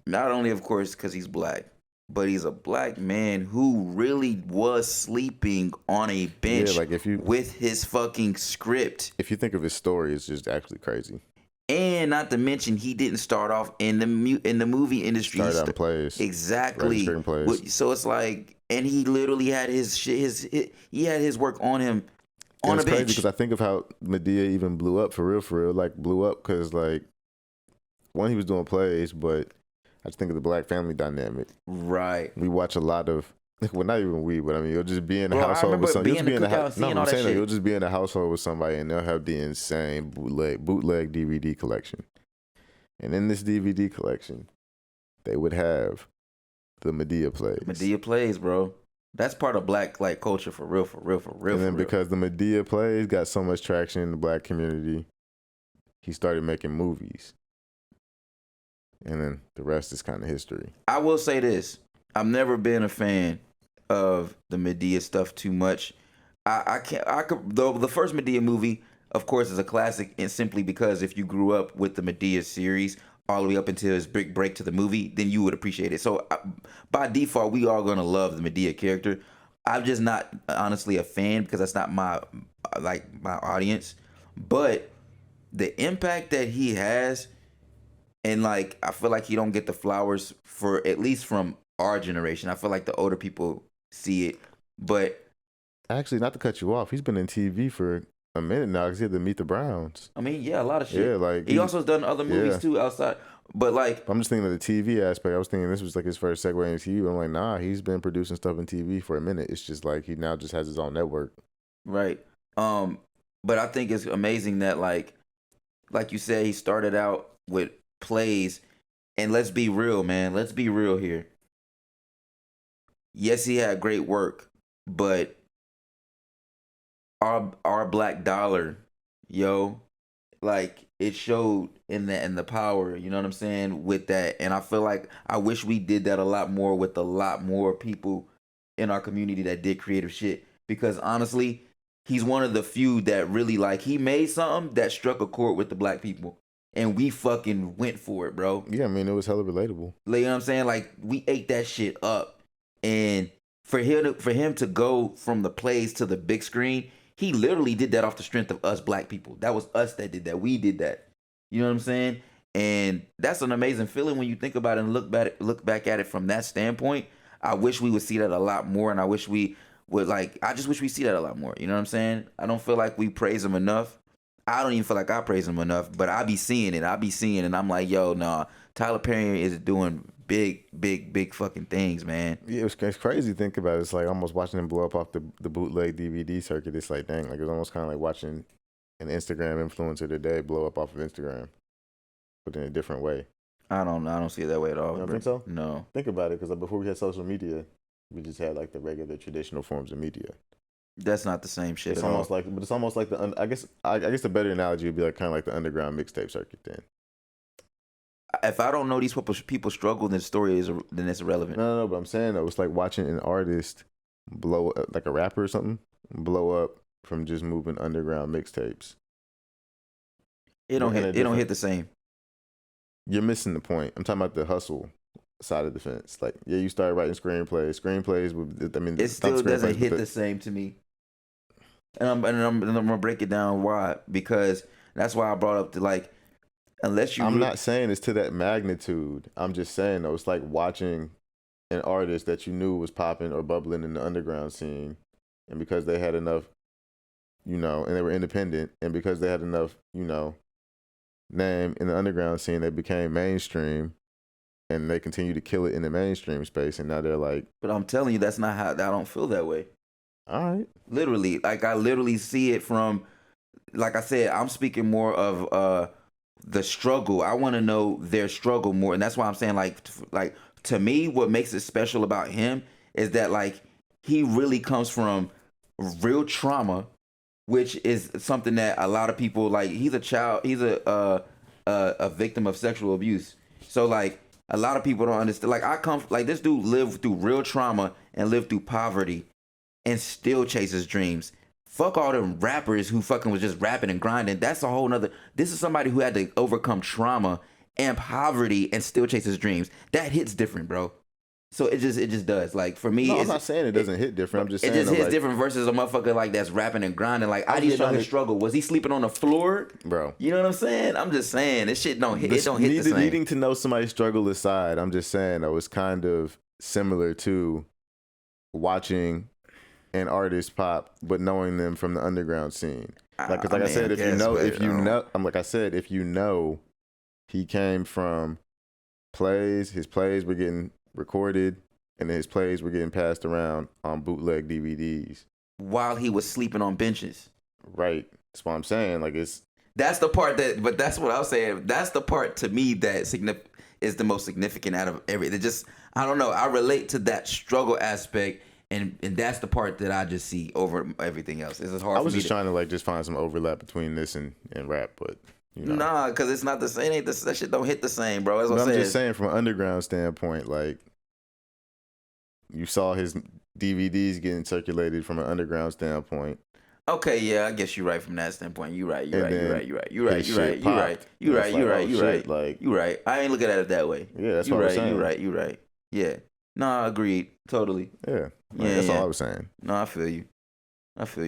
not only, of course, because he's black, but he's a black man who really was sleeping on a bench Yeah, like if you with his fucking script. if you think of his story, it's just actually crazy. And not to mention, he didn't start off in the movie industry. Started He out in plays. Exactly. Registering plays. So it's like, and he literally had his shit. He had his work on him And on a it's crazy bench. because I think of how Medea even blew up for real, like blew up because like one, he was doing plays, but I just think of the black family dynamic. Right. We watch a lot of Well, not even weed, but I mean, you'll just be in the Bro, I household remember with some. being You'll in just be the in the cookout, house. No, seeing I'm all that saying that shit. you'll just be in the household with somebody, and they'll have the insane bootleg DVD collection. And in this DVD collection, they would have the Medea plays. Medea plays, bro. That's part of black like culture for real. And then because the Medea plays got so much traction in the black community, he started making movies. And then the rest is kind of history. I will say this: I've never been a fan of the Medea stuff too much. I can't. I could. The first Medea movie, of course, is a classic, and simply because if you grew up with the Medea series all the way up until his big break to the movie, then you would appreciate it. So by default, we are gonna love the Medea character. I'm just not honestly a fan because that's not my audience. But the impact that he has, and like I feel like he don't get the flowers for at least from our generation. I feel like the older people see it, but Actually, not to cut you off, he's been in TV for a minute now because he had to Meet the Browns. I mean, yeah, a lot of shit. Yeah, like he also has done other movies too outside. But like, I'm just thinking of the TV aspect. I was thinking this was like his first segue into TV. I'm like, nah, he's been producing stuff in TV for a minute. It's just like he now just has his own network. Right. But I think it's amazing that like you said, he started out with plays, and let's be real, man. Let's be real here. Yes, he had great work, but our black dollar, yo, like it showed in the power, you know what I'm saying, with that. And I feel like I wish we did that a lot more with a lot more people in our community that did creative shit, because honestly, he's one of the few that really like he made something that struck a chord with the black people, and we fucking went for it, bro. Yeah, I mean, it was hella relatable. Like, you know what I'm saying? Like we ate that shit up, and for him to go from the plays to the big screen, he literally did that off the strength of us black people. That was us that did that. We did that. You know what I'm saying? And that's an amazing feeling when you think about it and look back at it from that standpoint. I wish we would see that a lot more, and I wish we would I just wish we see that a lot more. You know what I'm saying? I don't feel like we praise him enough. I don't even feel like I praise him enough, but I be seeing it. And I'm like, yo, nah, Tyler Perry is doing big fucking things, man. Yeah, it's crazy to think about it. It's like almost watching him blow up off the bootleg DVD circuit. It's like, dang, like it was almost kind of like watching an Instagram influencer today blow up off of Instagram, but in a different way. I don't see it that way at all. You don't think so? No. Think about it, because before we had social media, we just had like the regular traditional forms of media. That's not the same shit. It's at almost all. like, but it's almost like I guess the better analogy would be like kind of like the underground mixtape circuit. Then, if I don't know these people struggle, then the story then it's irrelevant. No, but I'm saying though, it's like watching an artist blow up, like a rapper or something, blow up from just moving underground mixtapes. It don't hit the same. You're missing the point. I'm talking about the hustle side of the fence. Like, yeah, you started writing screenplays with, I mean, it still doesn't hit the same to me. And I'm gonna break it down why, because that's why I brought up the like, unless you. I'm not saying it's to that magnitude. I'm just saying though, it's like watching an artist that you knew was popping or bubbling in the underground scene, and because they had enough, and they were independent, and because they had enough, name in the underground scene, they became mainstream, and they continue to kill it in the mainstream space, and now they're like. But I'm telling you, that's not how. I don't feel that way. All right. Literally, like I literally see it from, like I said, I'm speaking more of the struggle. I want to know their struggle more, and that's why I'm saying like to me, what makes it special about him is that like he really comes from real trauma, which is something that a lot of people like. He's a victim of sexual abuse, so like a lot of people don't understand. Like this dude lived through real trauma and lived through poverty, and still chases dreams. Fuck all them rappers who fucking was just rapping and grinding. That's a whole nother. This is somebody who had to overcome trauma and poverty and still chase his dreams. That hits different, bro. So it just does. Like for me, no, I'm not saying it doesn't hit different. I'm just saying it just hits like, different versus a motherfucker like that's rapping and grinding. Like I need to know his struggle. Was he sleeping on the floor, bro? You know what I'm saying? I'm just saying this shit don't hit. It don't hit the same. Needing to know somebody's struggle aside, I'm just saying though, it's kind of similar to watching an artist pop, but knowing them from the underground scene. Like, cause like I said, if you know, he came from plays. His plays were getting recorded and his plays were getting passed around on bootleg DVDs while he was sleeping on benches. Right. That's what I'm saying. Like that's the part but that's what I was saying. That's the part to me that is the most significant out of everything. Just, I don't know. I relate to that struggle aspect, and that's the part that I just see over everything else. It's hard. I was just trying to like just find some overlap between this and rap, but you know. Nah, because it's not the same. That shit don't hit the same, bro. That's what I'm just saying from an underground standpoint, like you saw his DVDs getting circulated from an underground standpoint. Okay, yeah, I guess you're right from that standpoint. You're right. Like, I ain't looking at it that way. Yeah, that's what I'm saying. You're right. Yeah. No, agreed. Totally. Yeah. That's all I was saying. No, I feel you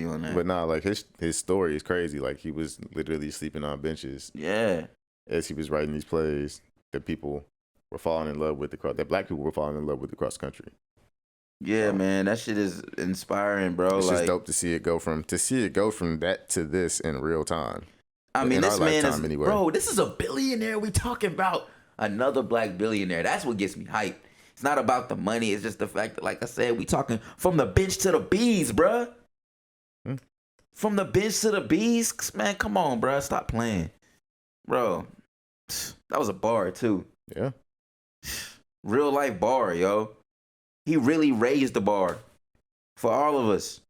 on that. But nah, like his story is crazy. Like he was literally sleeping on benches. Yeah. As he was writing these plays that people were falling in love with that black people were falling in love with across country. Yeah, man, that shit is inspiring, bro. It's just dope to see it go from that to this in real time. I mean, this man is anyway. Bro. This is a billionaire. We talking about another black billionaire. That's what gets me hyped. It's not about the money. It's just the fact that, like I said, we talking from the bench to the bees, bruh. From the bench to the bees, man. Come on, bruh. Stop playing, bro. That was a bar too. Yeah. Real life bar, yo. He really raised the bar for all of us.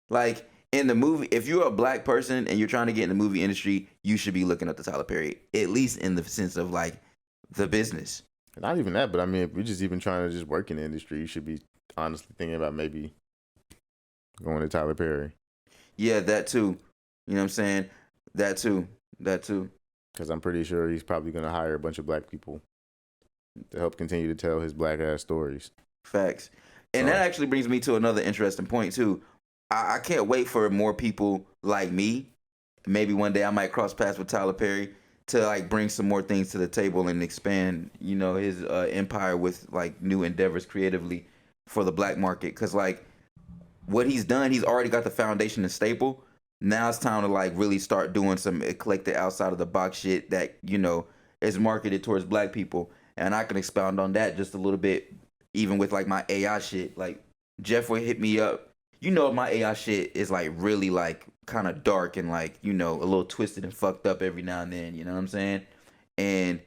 Like in the movie, if you're a black person and you're trying to get in the movie industry, you should be looking up to Tyler Perry, at least in the sense of like the business. Not even that, but I mean, if you're just even trying to just work in the industry, you should be honestly thinking about maybe going to Tyler Perry. Yeah, that too. You know what I'm saying? That too. Because I'm pretty sure he's probably going to hire a bunch of black people to help continue to tell his black ass stories. Facts. And that actually brings me to another interesting point too. I can't wait for more people like me. Maybe one day I might cross paths with Tyler Perry to like bring some more things to the table and expand, you know, his empire with like new endeavors creatively for the black market. Cause like what he's done, he's already got the foundation and staple. Now it's time to like really start doing some eclectic outside of the box shit that, you know, is marketed towards black people. And I can expound on that just a little bit. Even with like my AI shit, like Jeff would hit me up. You know, my AI shit is like really like kind of dark and like, you know, a little twisted and fucked up every now and then. You know what I'm saying? And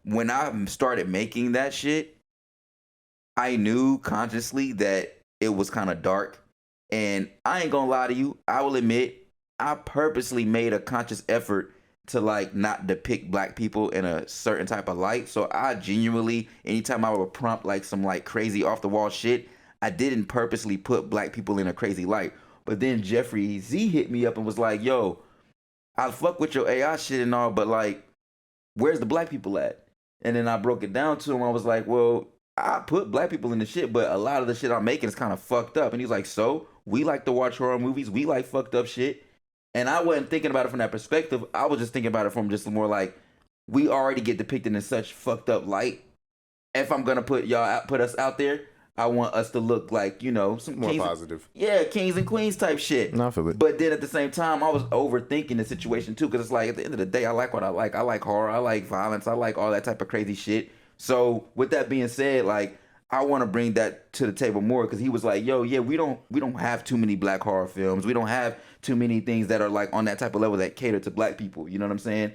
when I started making that shit, I knew consciously that it was kind of dark. And I ain't gonna lie to you. I will admit, I purposely made a conscious effort to like not depict black people in a certain type of light. So I genuinely, anytime I would prompt like some like crazy off the wall shit, I didn't purposely put black people in a crazy light. But then Jeffrey Z hit me up and was like, yo, I fuck with your AI shit and all, but like, where's the black people at? And then I broke it down to him. I was like, well, I put black people in the shit, but a lot of the shit I'm making is kind of fucked up. And he's like, so we like to watch horror movies. We like fucked up shit. And I wasn't thinking about it from that perspective. I was just thinking about it from just more like, we already get depicted in such fucked up light. If I'm gonna put us out there, I want us to look like, you know, some more kings, positive. Yeah, kings and queens type shit. No, I feel it. But then at the same time, I was overthinking the situation too, because it's like at the end of the day, I like what I like. I like horror. I like violence. I like all that type of crazy shit. So with that being said, like, I want to bring that to the table more because he was like, yo, yeah, we don't have too many black horror films. We don't have too many things that are like on that type of level that cater to black people. You know what I'm saying?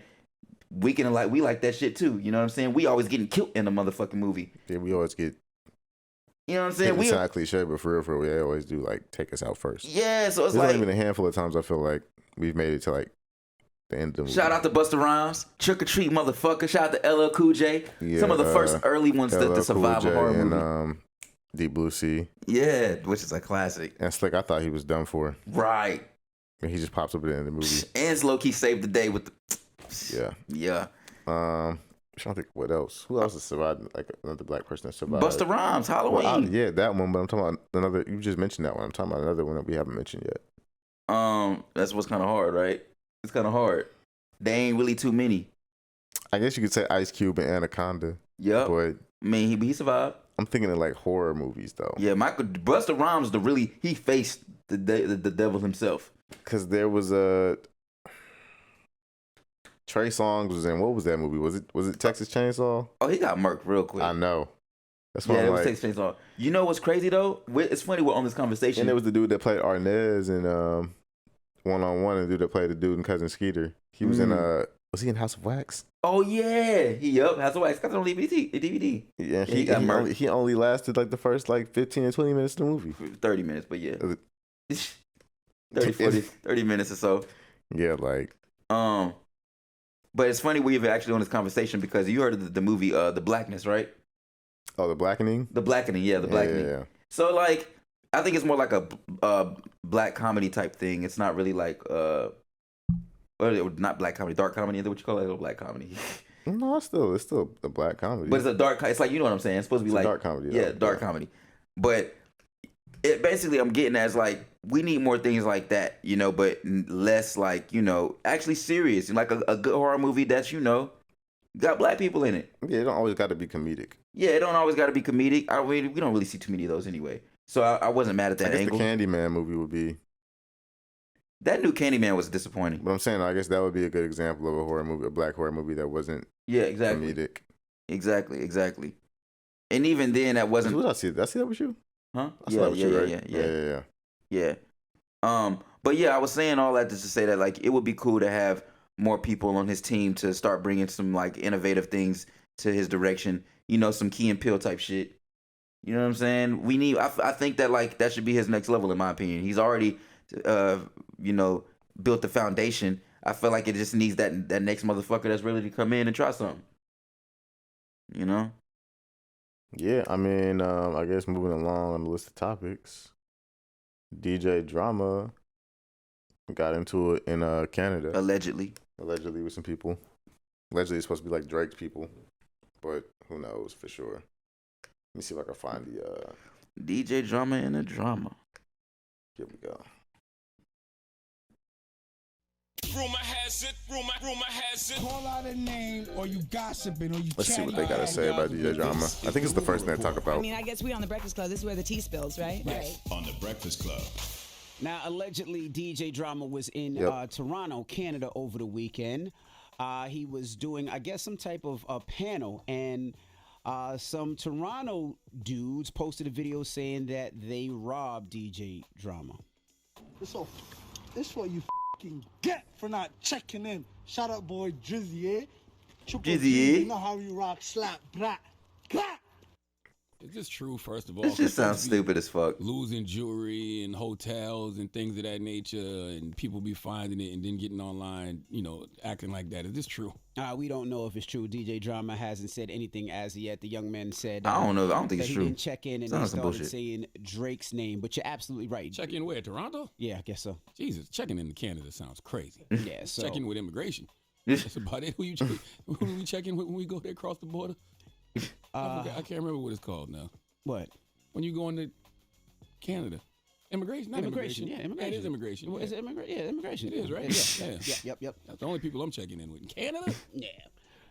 We like that shit too. You know what I'm saying? We always getting killed in the motherfucking movie. Yeah, we always get. You know what I'm saying? It's not cliche, but for real, we always do like take us out first. Yeah, so it's There's like not even a handful of times I feel like we've made it to like the end of the movie. Shout out to Busta Rhymes, Trick or Treat, motherfucker. Shout out to LL Cool J. Yeah, some of the first early ones to survive a horror movie. And Deep Blue Sea. Yeah, which is a classic. And Slick, I thought he was done for. Right. And he just pops up at the end of the movie. And low-key saved the day with the... Yeah. I'm trying to think what else. Who else has survived? Like another black person that survived. Busta Rhymes, Halloween. Well, yeah, that one. But I'm talking about another. You just mentioned that one. I'm talking about another one that we haven't mentioned yet. That's what's kind of hard, right? It's kind of hard. They ain't really too many. I guess you could say Ice Cube and Anaconda. Yep. But I mean, he survived. I'm thinking of like horror movies though. Yeah, Busta Rhymes he faced the devil himself. Cause there was a Trey Songz was in, what was that movie? Was it Texas Chainsaw? Oh, he got murked real quick. I know. That's why Yeah, I'm it was like, takes place on. You know what's crazy though? It's funny we're on this conversation. and there was the dude that played Arnez in One-on-One, and the dude that played the dude in Cousin Skeeter. He was in was he in House of Wax? Oh yeah, he has a wax. Got it on DVD. Yeah, he got murdered. He only lasted like the first like 15 or 20 minutes of the movie. 30 minutes, but yeah. 30 minutes or so. Yeah, like. But it's funny we've actually on this conversation because you heard of the movie The Blackness, right? Oh, The Blackening? The Blackening, yeah, The Blackening. Yeah. So like, I think it's more like a black comedy type thing. It's not really like not black comedy, dark comedy. Is that what you call it? Or black comedy? No, it's still a black comedy. But it's a dark. It's like, you know what I'm saying. It's supposed to be like dark comedy. Yeah, dark comedy. But it basically, I'm getting as like, we need more things like that, you know, but less like, you know, actually serious. And like a good horror movie that's, you know, got black people in it. Yeah, it don't always got to be comedic. Yeah, it don't always got to be comedic. We don't really see too many of those anyway. So I wasn't mad at that angle. The Candyman movie would be. That new Candyman was disappointing. But I'm saying, I guess that would be a good example of a horror movie, a black horror movie that wasn't comedic. Exactly. And even then, that wasn't. Who did I see? Did I see that with you? Huh? I saw that with you, right? Yeah. But yeah, I was saying all that just to say that like it would be cool to have more people on his team to start bringing some like innovative things to his direction. You know, some Key and Peele type shit. You know what I'm saying? We need. I think that like that should be his next level in my opinion. He's already, you know, built the foundation. I feel like it just needs that next motherfucker that's ready to come in and try something. You know? Yeah, I mean, I guess moving along on the list of topics, DJ Drama got into it in Canada. Allegedly with some people. Allegedly, it's supposed to be like Drake's people, but who knows for sure. Let me see if I can find the DJ Drama and the Drama. Here we go. Rumor has it. Call out a name, or you gossiping, or you. Let's see what they gotta say about DJ Drama. I think it's the first thing they talk about. I mean, I guess we on the Breakfast Club. This is where the tea spills, right? Right. On the Breakfast Club. Now, allegedly, DJ Drama was in Toronto, Canada, over the weekend. He was doing, I guess, some type of panel, and some Toronto dudes posted a video saying that they robbed DJ Drama. This what you get for not checking in. Shout out, boy, Drizzy, eh? Drizzy, you know how you rock, slap, brat, clap. Is this true, first of all? This just sounds stupid as fuck. Losing jewelry in hotels and things of that nature, and people be finding it and then getting online, you know, acting like that. Is this true? We don't know if it's true. DJ Drama hasn't said anything as yet. The young man said, I don't know. I don't think it's he true. didn't check in, and they started saying Drake's name. But you're absolutely right. Check in where? Toronto? Yeah, I guess so. Jesus, checking in Canada sounds crazy. Yeah, so checking with immigration. That's about it. Who do we check in with when we go there across the border? I can't remember what it's called now. What? When you go into Canada. Immigration? Not immigration. Yeah, immigration. Yeah, it is immigration. Is it immigration? Yeah, immigration. It is, right? Yeah. Yep. That's the only people I'm checking in with. In Canada? Yeah.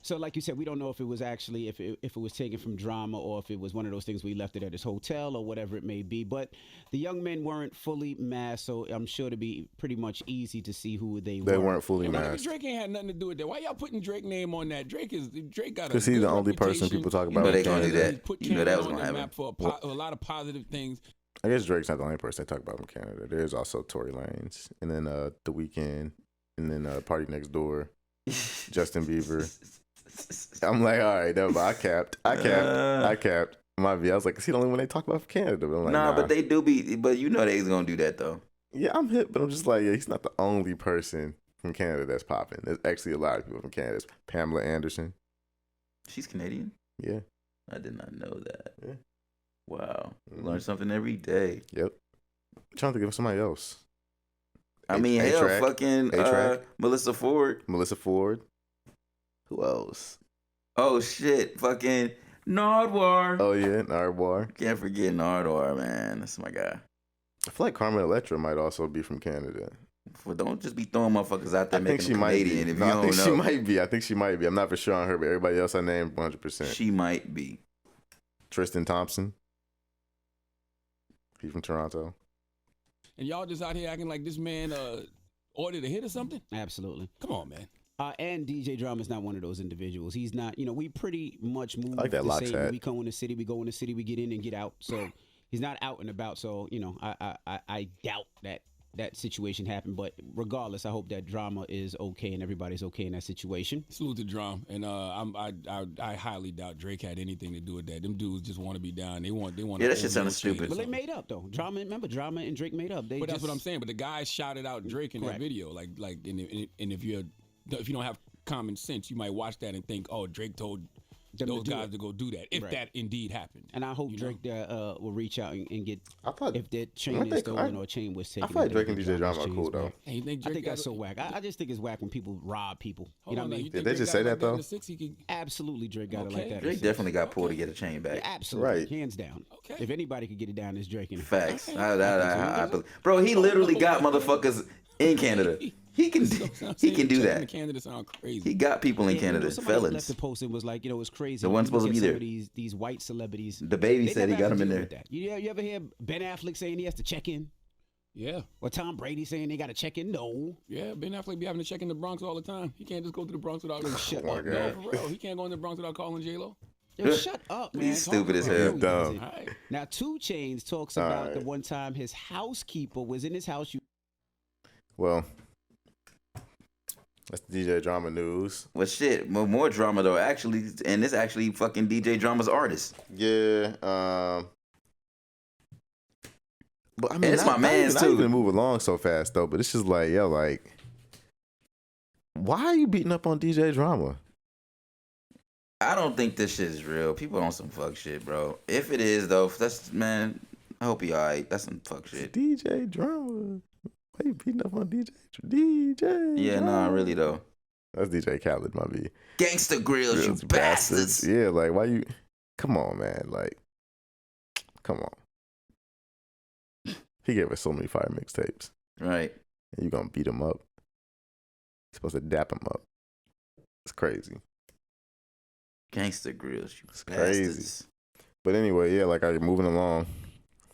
So like you said, we don't know if it was actually, if it was taken from Drama, or if it was one of those things we left it at his hotel or whatever it may be. But the young men weren't fully masked, so I'm sure it'd be pretty much easy to see who they were. They weren't fully masked. Drake ain't had nothing to do with that. Why y'all putting Drake name on that? Drake got a because he's the only person people talk about. You know they gonna do that. You know that was gonna happen. Map for a lot of positive things. I guess Drake's not the only person they talk about from Canada. There's also Tory Lanez, and then The Weeknd, and then Party Next Door, Justin Bieber. I'm like, all right, no, but I capped. My view. I was like, is he the only one they talk about from Canada? But I'm like, nah, but they do be. But you know they's gonna do that though. Yeah, I'm hip, but I'm just like, yeah, he's not the only person from Canada that's popping. There's actually a lot of people from Canada. There's Pamela Anderson. She's Canadian? Yeah. I did not know that. Yeah. Wow. You learn something every day. Yep. I'm trying to think of somebody else. I mean, hell, fucking Melissa Ford. Who else? Oh, shit. Fucking Nardwar. Oh, yeah, Nardwar. Can't forget Nardwar, man. That's my guy. I feel like Carmen Electra might also be from Canada. Well, don't just be throwing motherfuckers out there I think making she them might Canadian be. if No, you I don't think know. she might be. I'm not for sure on her, but everybody else I named 100%. She might be. Tristan Thompson. He's from Toronto. And y'all just out here acting like this man ordered a hit or something? Absolutely. Come on, man. And DJ Drama's not one of those individuals. He's not, we pretty much move I like that the lock same. set. When we come in the city, we go in the city, we get in and get out. So he's not out and about. So, I doubt that situation happened. But regardless, I hope that Drama is okay and everybody's okay in that situation. Salute to Drum, and I highly doubt Drake had anything to do with that. Them dudes just want to be down. They want. Yeah, that shit sounded stupid. But they made up though. Drama and Drake made up. But that's what I'm saying. But the guy shouted out Drake in that video, and if you don't have common sense, you might watch that and think, oh, Drake told those guys to go do that, if that indeed happened. And I hope Drake will reach out and get, I thought, if that chain is stolen or a chain was taken. I feel like Drake and DJ Drama are cool, though. I think that's so whack. I just think it's whack when people rob people. You know what I mean? Did they just say that, though? Absolutely, Drake got it like that. Drake definitely got pulled to get a chain back. Yeah, absolutely. Right. Hands down. Okay. If anybody could get it down, it's Drake. Facts. Bro, he literally got motherfuckers in Canada. He can do that. Canada sound crazy. He got people in Canada, felons. Left the post and was like, it's crazy. The one's supposed to be there. These white celebrities. The baby said he got him in there. You ever hear Ben Affleck saying he has to check in? Yeah. Or Tom Brady saying they got to check in? No. Yeah, Ben Affleck be having to check in the Bronx all the time. He can't just go to the Bronx without shut up. No, for real. He can't go in the Bronx without calling J-Lo. Yo, shut up, man. He's stupid as hell. Dumb. Right. Now, 2 Chainz talks about the one time his housekeeper was in his house. Well, that's the DJ Drama news. Well, shit, more drama though. Actually, and this actually fucking DJ Drama's artist. Yeah. But I mean, it's my man's too. Not even move along so fast though. But it's just like, why are you beating up on DJ Drama? I don't think this shit is real. People on some fuck shit, bro. If it is though, man. I hope he alright. That's some fuck shit. DJ Drama. Why you beating up on DJ? Yeah, nah, really though. That's DJ Khaled, my B. Gangsta Grills, you bastards. Yeah, like why you? Come on, man. Like, come on. He gave us so many fire mixtapes. Right. And you gonna beat him up? You're supposed to dap him up. It's crazy. Gangsta Grills, you it's bastards. Crazy. But anyway, yeah, like I'm moving along.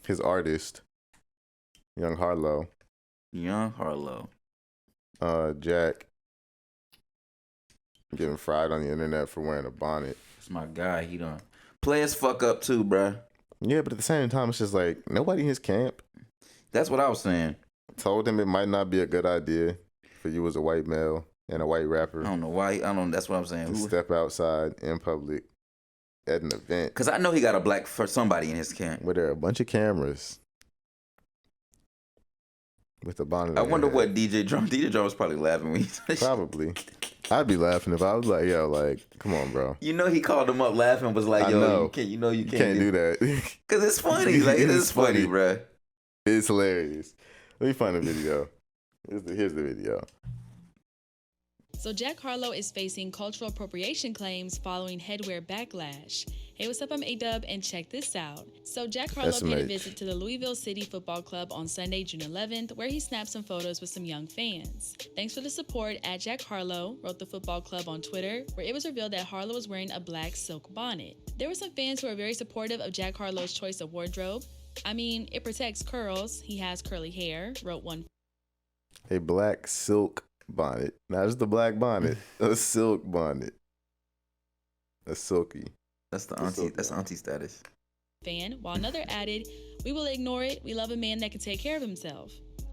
His artist, Young Harlow. Jack getting fried on the internet for wearing a bonnet. That's my guy. He done players fuck up too, bruh. Yeah, but at the same time, it's just like nobody in his camp. That's what I was saying. Told him it might not be a good idea for you as a white male and a white rapper. I don't know why. That's what I'm saying. To step outside in public at an event. Because I know he got a black for somebody in his camp. Where there are a bunch of cameras. With the bonnet. I wonder what DJ Drum was probably laughing when he said probably. I'd be laughing if I was like, yo, like, come on, bro. You know he called him up laughing, was like, yo, you can't do that. Because it's funny. Like, it is funny, bro. It's hilarious. Let me find the video. Here's the video. So Jack Harlow is facing cultural appropriation claims following headwear backlash. Hey, what's up? I'm A-Dub, and check this out. So Jack Harlow paid a visit to the Louisville City Football Club on Sunday, June 11th, where he snapped some photos with some young fans. Thanks for the support at Jack Harlow, wrote the football club on Twitter, where it was revealed that Harlow was wearing a black silk bonnet. There were some fans who were very supportive of Jack Harlow's choice of wardrobe. I mean, it protects curls. He has curly hair, wrote one. A black silk bonnet. Not just the black bonnet. A silk bonnet. A silky. That's the auntie status. Fan, while another added, "We will ignore it. We love a man that can take care of himself."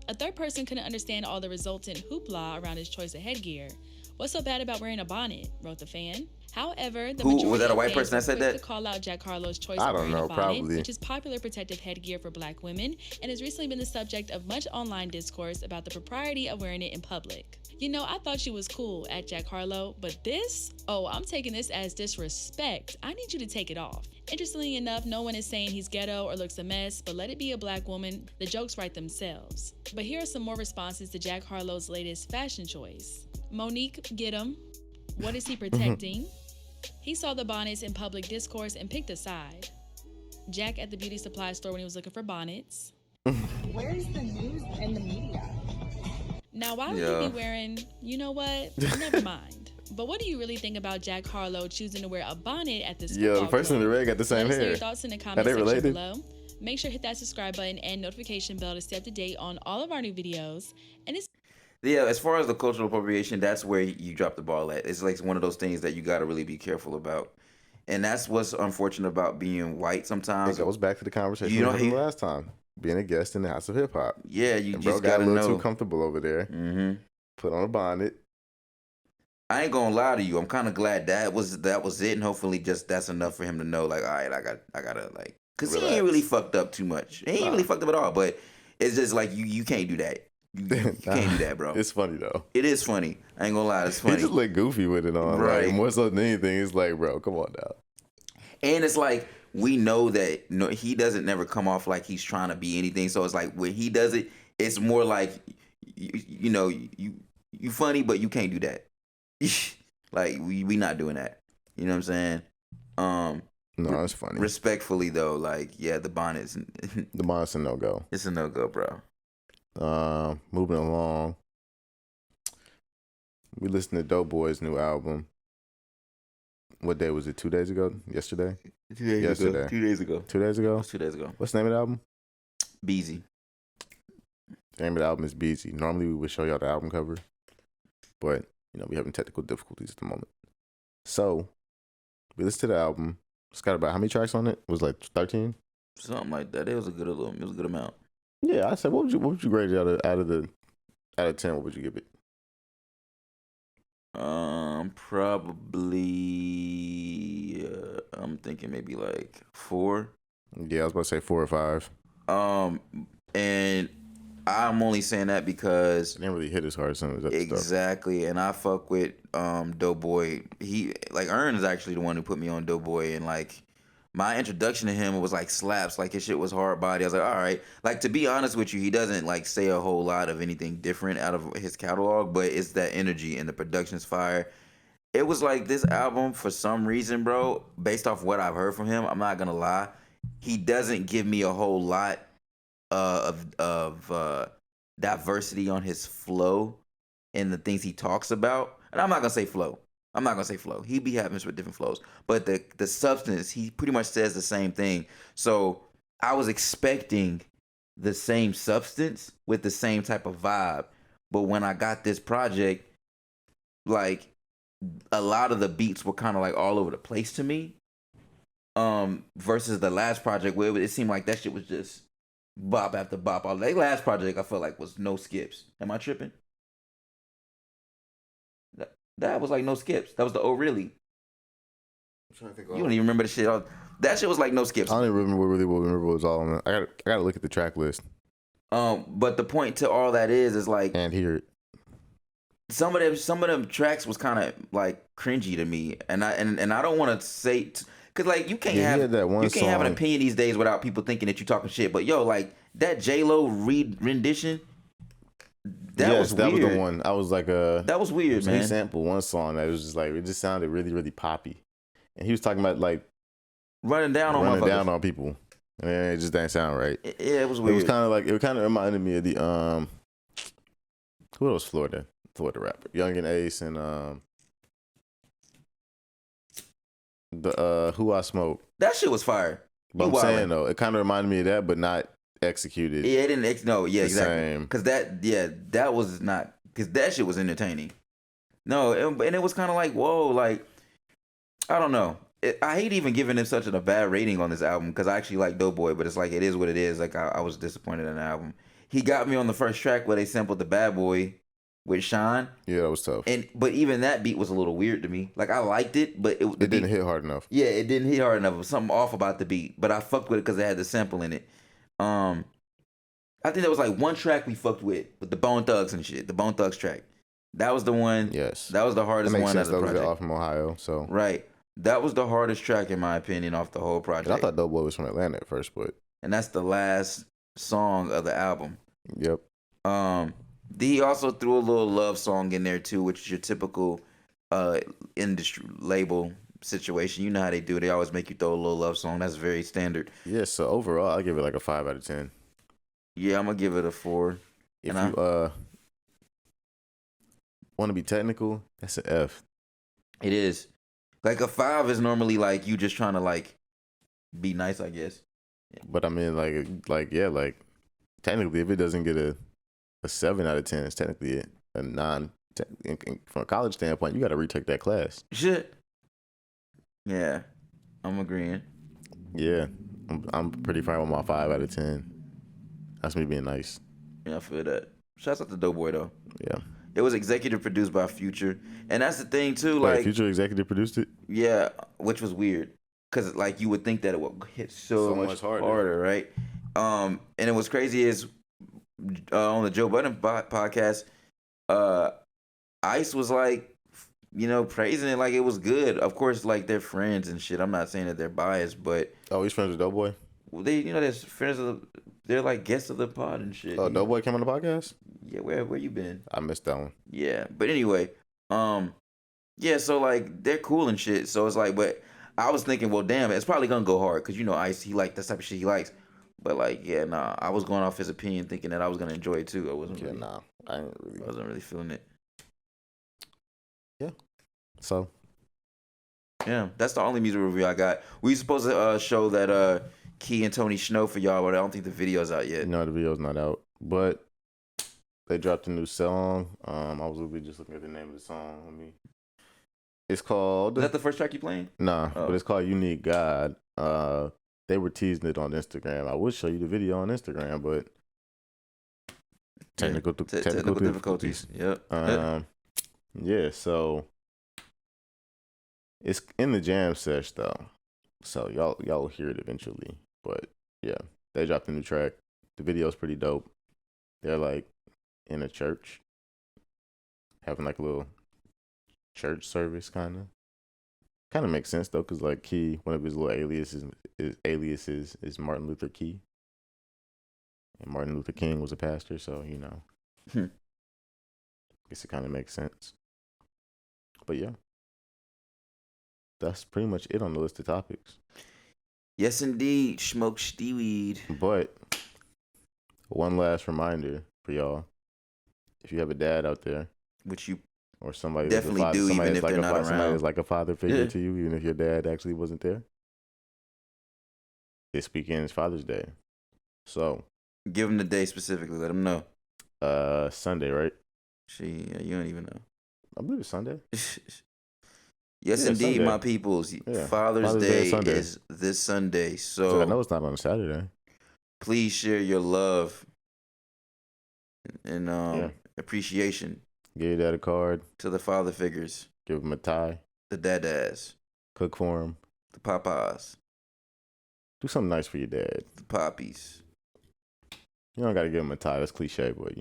A third person couldn't understand all the resultant hoopla around his choice of headgear. "What's so bad about wearing a bonnet?" wrote the fan. However, the majority was that a of white fans person that were said quick that? to call out Jack Harlow's choice I of don't wearing know, a bonnet, probably. which is popular protective headgear for black women and has recently been the subject of much online discourse about the propriety of wearing it in public. "You know, I thought she was cool," at Jack Harlow, "but this? Oh, I'm taking this as disrespect. I need you to take it off." Interestingly enough, no one is saying he's ghetto or looks a mess, but let it be a black woman. The jokes write themselves. But here are some more responses to Jack Harlow's latest fashion choice. Monique, get him. What is he protecting? He saw the bonnets in public discourse and picked a side. Jack at the beauty supply store when he was looking for bonnets. Where's the news and the media? Now, why would he be wearing, you know what? Never mind. But what do you really think about Jack Harlow choosing to wear a bonnet at this Yeah, the person in the red got the same Let us know hair. your thoughts in the comment they section related? below. Make sure to hit that subscribe button and notification bell to stay up to date on all of our new videos. And it's Yeah, as far as the cultural appropriation, that's where you drop the ball at. It's like one of those things that you got to really be careful about. And that's what's unfortunate about being white sometimes. It goes back to the conversation You we know, had from last time. Being a guest in the House of Hip Hop. Yeah, you and just bro got gotta a little know. too comfortable over there. Mm-hmm. Put on a bonnet. I ain't gonna lie to you. I'm kind of glad that was it, and hopefully just that's enough for him to know. Like, all right, I gotta like, cause he ain't really fucked up too much. He ain't really fucked up at all. But it's just like you can't do that. You can't do that, bro. It's funny though. It is funny. I ain't gonna lie, it's funny. He just look goofy with it on. Right. Like, more so than anything, it's like, bro, come on now. And it's like we know that he doesn't never come off like he's trying to be anything. So it's like when he does it, it's more like you funny, but you can't do that. Like we not doing that. You know what I'm saying? No, it's funny. Respectfully though, like yeah, the bonnet's a no go. It's a no go, bro. Moving along. We listened to Doe Boy's new album. What day was it? 2 days ago? Yesterday? 2 days Yesterday. ago. 2 days ago. 2 days ago? 2 days ago. What's the name of the album? Beezy. The name of the album is Beezy. Normally we would show y'all the album cover, but we having technical difficulties at the moment. So we listened to the album. It's got about how many tracks on it? It was like 13? Something like that. It was a good amount. Yeah, I said, what would you grade it out of 10? What would you give it? Probably. I'm thinking maybe like 4. Yeah, I was about to say 4 or 5. And I'm only saying that because it didn't really hit as hard as some of that exactly. stuff. And I fuck with Doe Boy. He like Ern is actually the one who put me on Doe Boy, and like my introduction to him was like slaps. Like his shit was hard body. I was like, all right. Like to be honest with you, he doesn't like say a whole lot of anything different out of his catalog, but it's that energy and the production's fire. It was like this album for some reason, bro. Based off what I've heard from him, I'm not gonna lie, he doesn't give me a whole lot of diversity on his flow and the things he talks about. And I'm not gonna say flow. He be having some different flows, but the substance, he pretty much says the same thing. So I was expecting the same substance with the same type of vibe, but when I got this project, like a lot of the beats were kind of like all over the place to me. Versus the last project where it seemed like that shit was just bop after bop. All that last project I felt like was no skips. Am I tripping? That was like no skips. That was the Oh Really. I'm trying to think. You don't even remember the shit. That shit was like no skips. I don't even remember what was all on it. I gotta look at the track list. But the point to all that is like and hear it. Some of them tracks was kind of like cringy to me, and I don't want to say because like you can't have an opinion these days without people thinking that you talking shit. But yo, like that J-Lo rendition. That was the one. I was like that was weird, man. He sampled one song that was just like it just sounded really, really poppy, and he was talking about like running down on people, and it just didn't sound right. Yeah, it was weird. It was kind of like it kind of reminded me of the who else? Florida rapper, Young and Ace, and the Who I Smoke. That shit was fire. But I'm saying though, it kind of reminded me of that, but not executed. Yeah, it didn't. No, yeah, exactly. Same. Because that was not. Because that shit was entertaining. No, and it was kind of like whoa, like I don't know. I hate even giving him such a bad rating on this album because I actually like Doe Boy, but it's like it is what it is. Like I was disappointed in the album. He got me on the first track where they sampled the Bad Boy with Sean. Yeah, that was tough. But even that beat was a little weird to me. Like I liked it, but it didn't hit hard enough. Yeah, it didn't hit hard enough. It was something off about the beat, but I fucked with it because it had the sample in it. I think there was like one track we fucked with the Bone Thugs and shit. The Bone Thugs track. That was the one. Yes. That was the hardest one of the project. That was off from Ohio, so. Right. That was the hardest track in my opinion off the whole project. And I thought Doe Boy was from Atlanta at first, but. And that's the last song of the album. Yep. He also threw a little love song in there too, which is your typical industry label situation. You know how they do. They always make you throw a little love song. That's very standard. Yeah, so overall, I'll give it like a 5 out of 10. Yeah, I'm going to give it a 4. If you want to be technical, that's an F. It is. Like a 5 is normally like you just trying to like be nice, I guess. Yeah. But I mean, like technically, if it doesn't get a 7 out of 10, it's technically it. from a college standpoint, you got to retake that class. Shit. Yeah, I'm agreeing. Yeah, I'm pretty fine with my 5 out of 10. That's me being nice. Yeah, I feel that. Shouts out to Doe Boy though. Yeah. It was executive produced by Future, and that's the thing too. Wait, Like Future executive produced it. Yeah, which was weird, cause like you would think that it would hit so much harder, right? And it was crazy is on the Joe Budden podcast, Ice was like, praising it like it was good. Of course, like they're friends and shit. I'm not saying that they're biased, but he's friends with Doe Boy. They, they're friends of they're like guests of the pod and shit. Oh, Doe Boy came on the podcast. Yeah, where you been? I missed that one. Yeah, but anyway, yeah. So like they're cool and shit. So it's like, but I was thinking, well, damn, it's probably gonna go hard because Ice, he like that type of shit he likes. But like, yeah, nah, I was going off his opinion, thinking that I was gonna enjoy it too. I wasn't. Really, I wasn't really feeling it. Yeah. So. Yeah, that's the only music review I got. We supposed to show that Key and Tony Shhnow for y'all, but I don't think the video's out yet. No, the video's not out, but they dropped a new song. I was literally just looking at the name of the song. It's called. Is that the first track you playing? Nah, but it's called "You Need God." They were teasing it on Instagram. I would show you the video on Instagram, but technical difficulties. Yep. Yeah. So it's in the Jam Sesh though, so y'all will hear it eventually. But yeah, they dropped a new track. The video's pretty dope. They're like in a church, having like a little church service kind of makes sense though, because like Key, one of his little aliases is Martin Luther Key, and Martin Luther King was a pastor, so guess it kind of makes sense. But yeah, that's pretty much it on the list of topics. Yes, indeed. Smoke weed. But one last reminder for y'all: if you have a dad out there, which you or somebody definitely do, even if they're not around, somebody is like a father figure to you, even if your dad actually wasn't there. This weekend is Father's Day, so give them the day specifically. Let them know. Sunday, right? You don't even know. I believe it's Sunday. Yes, indeed, Sunday. My peoples. Yeah. Father's Day is this Sunday, so I know it's not on a Saturday. Please share your love and appreciation. Give your dad a card. To the father figures. Give him a tie. The dadas. Cook for him. The papas. Do something nice for your dad. The poppies. You don't got to give him a tie. That's cliche, but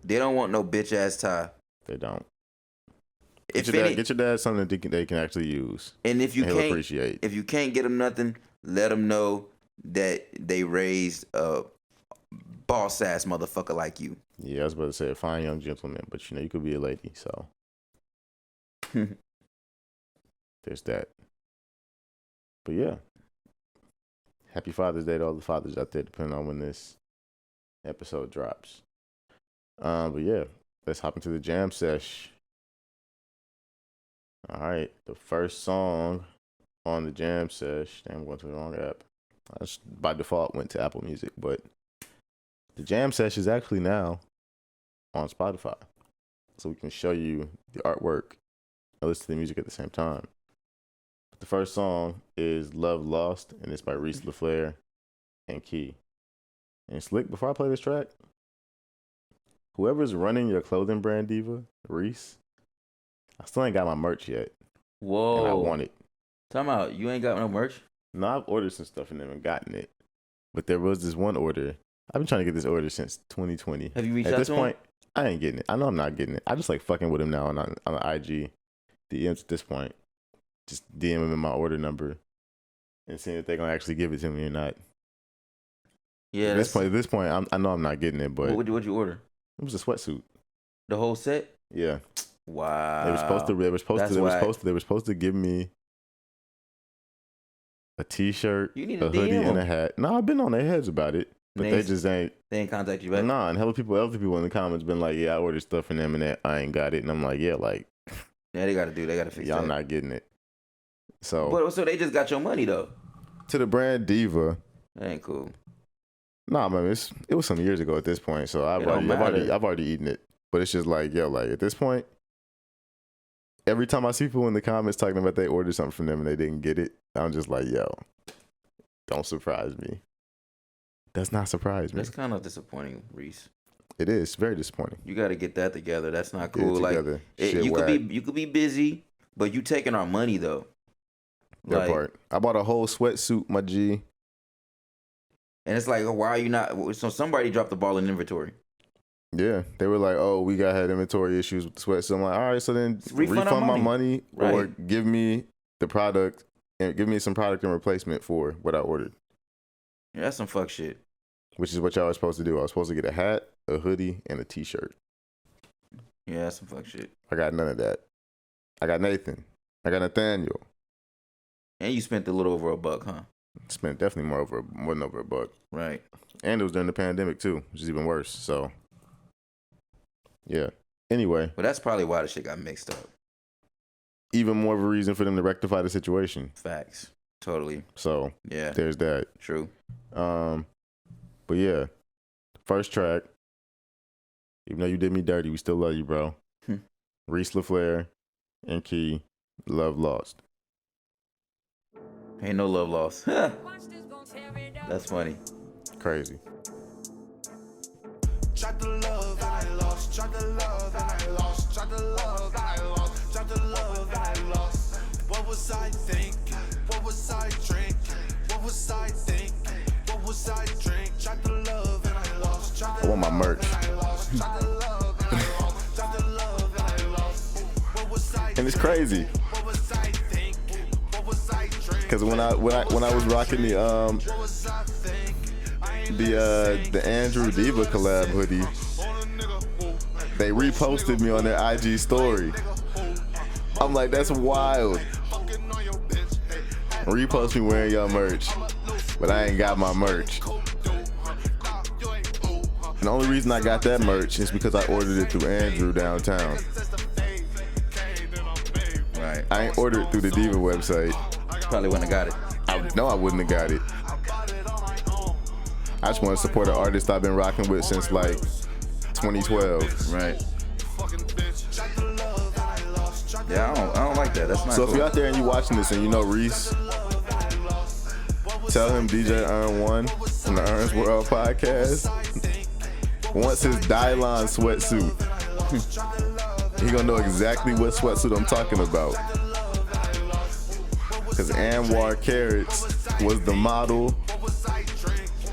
They don't want no bitch ass tie. They don't. Get your dad something that they can actually use. And if you he'll appreciate. If you can't get them nothing, let them know that they raised a boss ass motherfucker like you. Yeah, I was about to say a fine young gentleman, but you could be a lady, so there's that. But yeah, happy Father's Day to all the fathers out there, depending on when this episode drops. But yeah, let's hop into the Jam Sesh. All right, the first song on the Jam Sesh. Damn, I'm going to the wrong app. I just by default went to Apple Music, but the Jam Sesh is actually now on Spotify, so we can show you the artwork and listen to the music at the same time. The first song is "Love Lost," and it's by Reese LAFLARE and Key. And Slick, before I play this track, whoever's running your clothing brand, Diva, Reese, I still ain't got my merch yet. Whoa. And I want it. Time out. You ain't got no merch? No, I've ordered some stuff and never gotten it. But there was this one order. I've been trying to get this order since 2020. Have you reached out to him? At this point, I ain't getting it. I know I'm not getting it. I just like fucking with him now on IG. DMs at this point. Just DM him in my order number and seeing if they're going to actually give it to me or not. Yeah. At this point, I know I'm not getting it, but... What'd you order? It was a sweatsuit. The whole set? Yeah. Wow. They were supposed to give me a t-shirt, a hoodie, and a hat. No, I've been on their heads about it, but they just ain't. They ain't contact you back. Nah, and other people in the comments been like, "Yeah, I ordered stuff from them, and I ain't got it." And I'm like, "Yeah, like, yeah, they got to fix y'all that. not getting it." So they just got your money though. To the brand Diva. That ain't cool. Nah, man, it was some years ago at this point, so I've already eaten it. But it's just like, yo, like at this point, every time I see people in the comments talking about they ordered something from them and they didn't get it, I'm just like, yo, don't surprise me. Does not surprise me. That's kind of disappointing, Reese. It is very disappointing. You got to get that together. That's not cool. Like you could be busy, but you taking our money though. That like, part. I bought a whole sweatsuit, my G. And it's like, why are you not? So somebody dropped the ball in inventory. Yeah, they were like, "Oh, we had inventory issues with the sweat." So I'm like, "All right, so then refund my money or give me the product and give me some product and replacement for what I ordered." Yeah, that's some fuck shit. Which is what y'all were supposed to do. I was supposed to get a hat, a hoodie, and a T-shirt. Yeah, that's some fuck shit. I got none of that. I got Nathan. I got Nathaniel. And you spent a little over $1, huh? Spent definitely more than over $1. Right. And it was during the pandemic too, which is even worse. So, yeah. Anyway. But that's probably why the shit got mixed up. Even more of a reason for them to rectify the situation. Facts. Totally. So, yeah. There's that. True. But yeah. First track. Even though you did me dirty, we still love you, bro. Reese LAFLARE and Key, Love Lost. Ain't no love lost. That's funny. Crazy. Tried to love and I lost. Tried to love and I lost. Tried to love and I lost. Tried to love and I lost. What was I thinking? What was I drinking? What was I thinking? What was I drinking? Tried to love and I lost. I want my merch. And it's crazy. Because when I was rocking the Andrew Diva collab hoodie, they reposted me on their IG story. I'm like, that's wild. Repost me wearing your merch, but I ain't got my merch. And the only reason I got that merch is because I ordered it through Andrew downtown. Right. I ain't ordered it through the Diva website. Probably wouldn't have got it. I know I wouldn't have got it. I just want to support an artist I've been rocking with since like 2012. Right. Yeah, I don't like that. That's not So cool. if you're out there and you're watching this and you know Reese, tell him DJ Ern1 from the Ern's World podcast wants his Dylon sweatsuit. He gonna know exactly what sweatsuit I'm talking about. Because Anwar Carrots was the model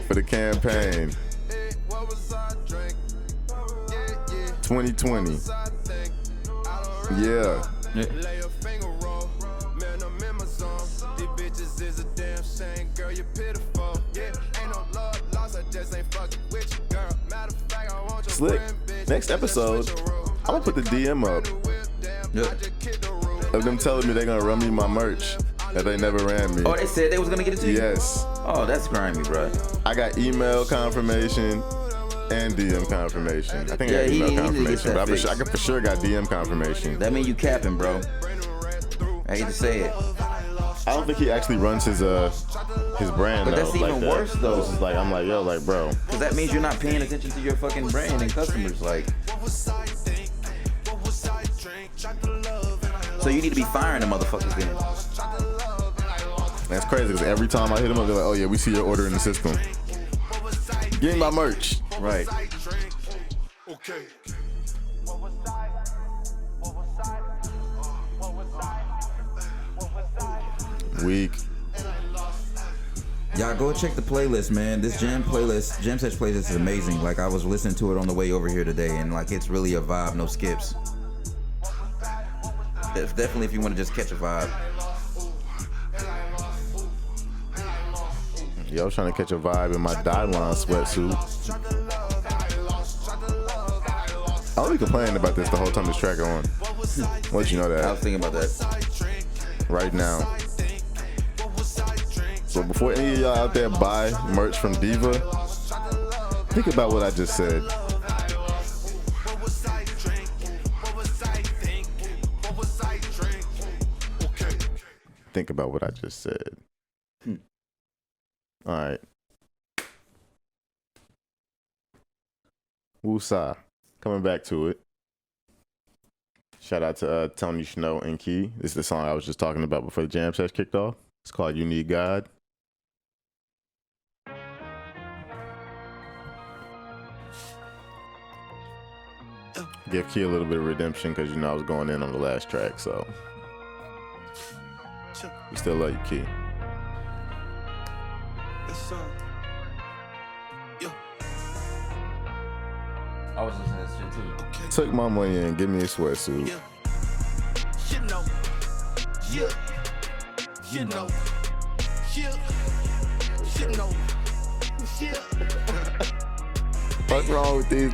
for the campaign. 2020. Yeah. Slick. Next episode, I'm gonna put the DM up of them telling me they're gonna run me my merch that they never ran me. Oh, they said they was gonna get it to you? Yes. Oh, that's grimy, bro. I got email confirmation and DM confirmation. I think I got email confirmation, but I for sure got DM confirmation. That mean you capping, bro. I hate to say it. I don't think he actually runs his brand. But that's even worse though. It's like I'm like, yo, like, bro. Because that means you're not paying attention to your fucking brand and customers. Like, so you need to be firing the motherfuckers then. That's crazy because every time I hit them up, they're like, oh yeah, we see your order in the system. Give me my merch. Right. Okay. Weak. Y'all go check the playlist, man. This Jam Sesh playlist is amazing. Like, I was listening to it on the way over here today, and like, it's really a vibe, no skips. Definitely if you want to just catch a vibe. Yo, I was trying to catch a vibe in my Dylon sweatsuit. I'll be complaining about this the whole time this track on. Let you know that. I was thinking about that. Right now. So before any of y'all out there buy merch from Diva, think about what I just said. Think about what I just said. All right. Woosah. Coming back to it. Shout out to Tony Shhnow and Key. This is the song I was just talking about before the Jam Sesh kicked off. It's called You Need God. Give Key a little bit of redemption because, you know, I was going in on the last track, so we still love you, Key. I was listening to this shit too. Took my money and give me a sweatsuit. You know. What's wrong with these?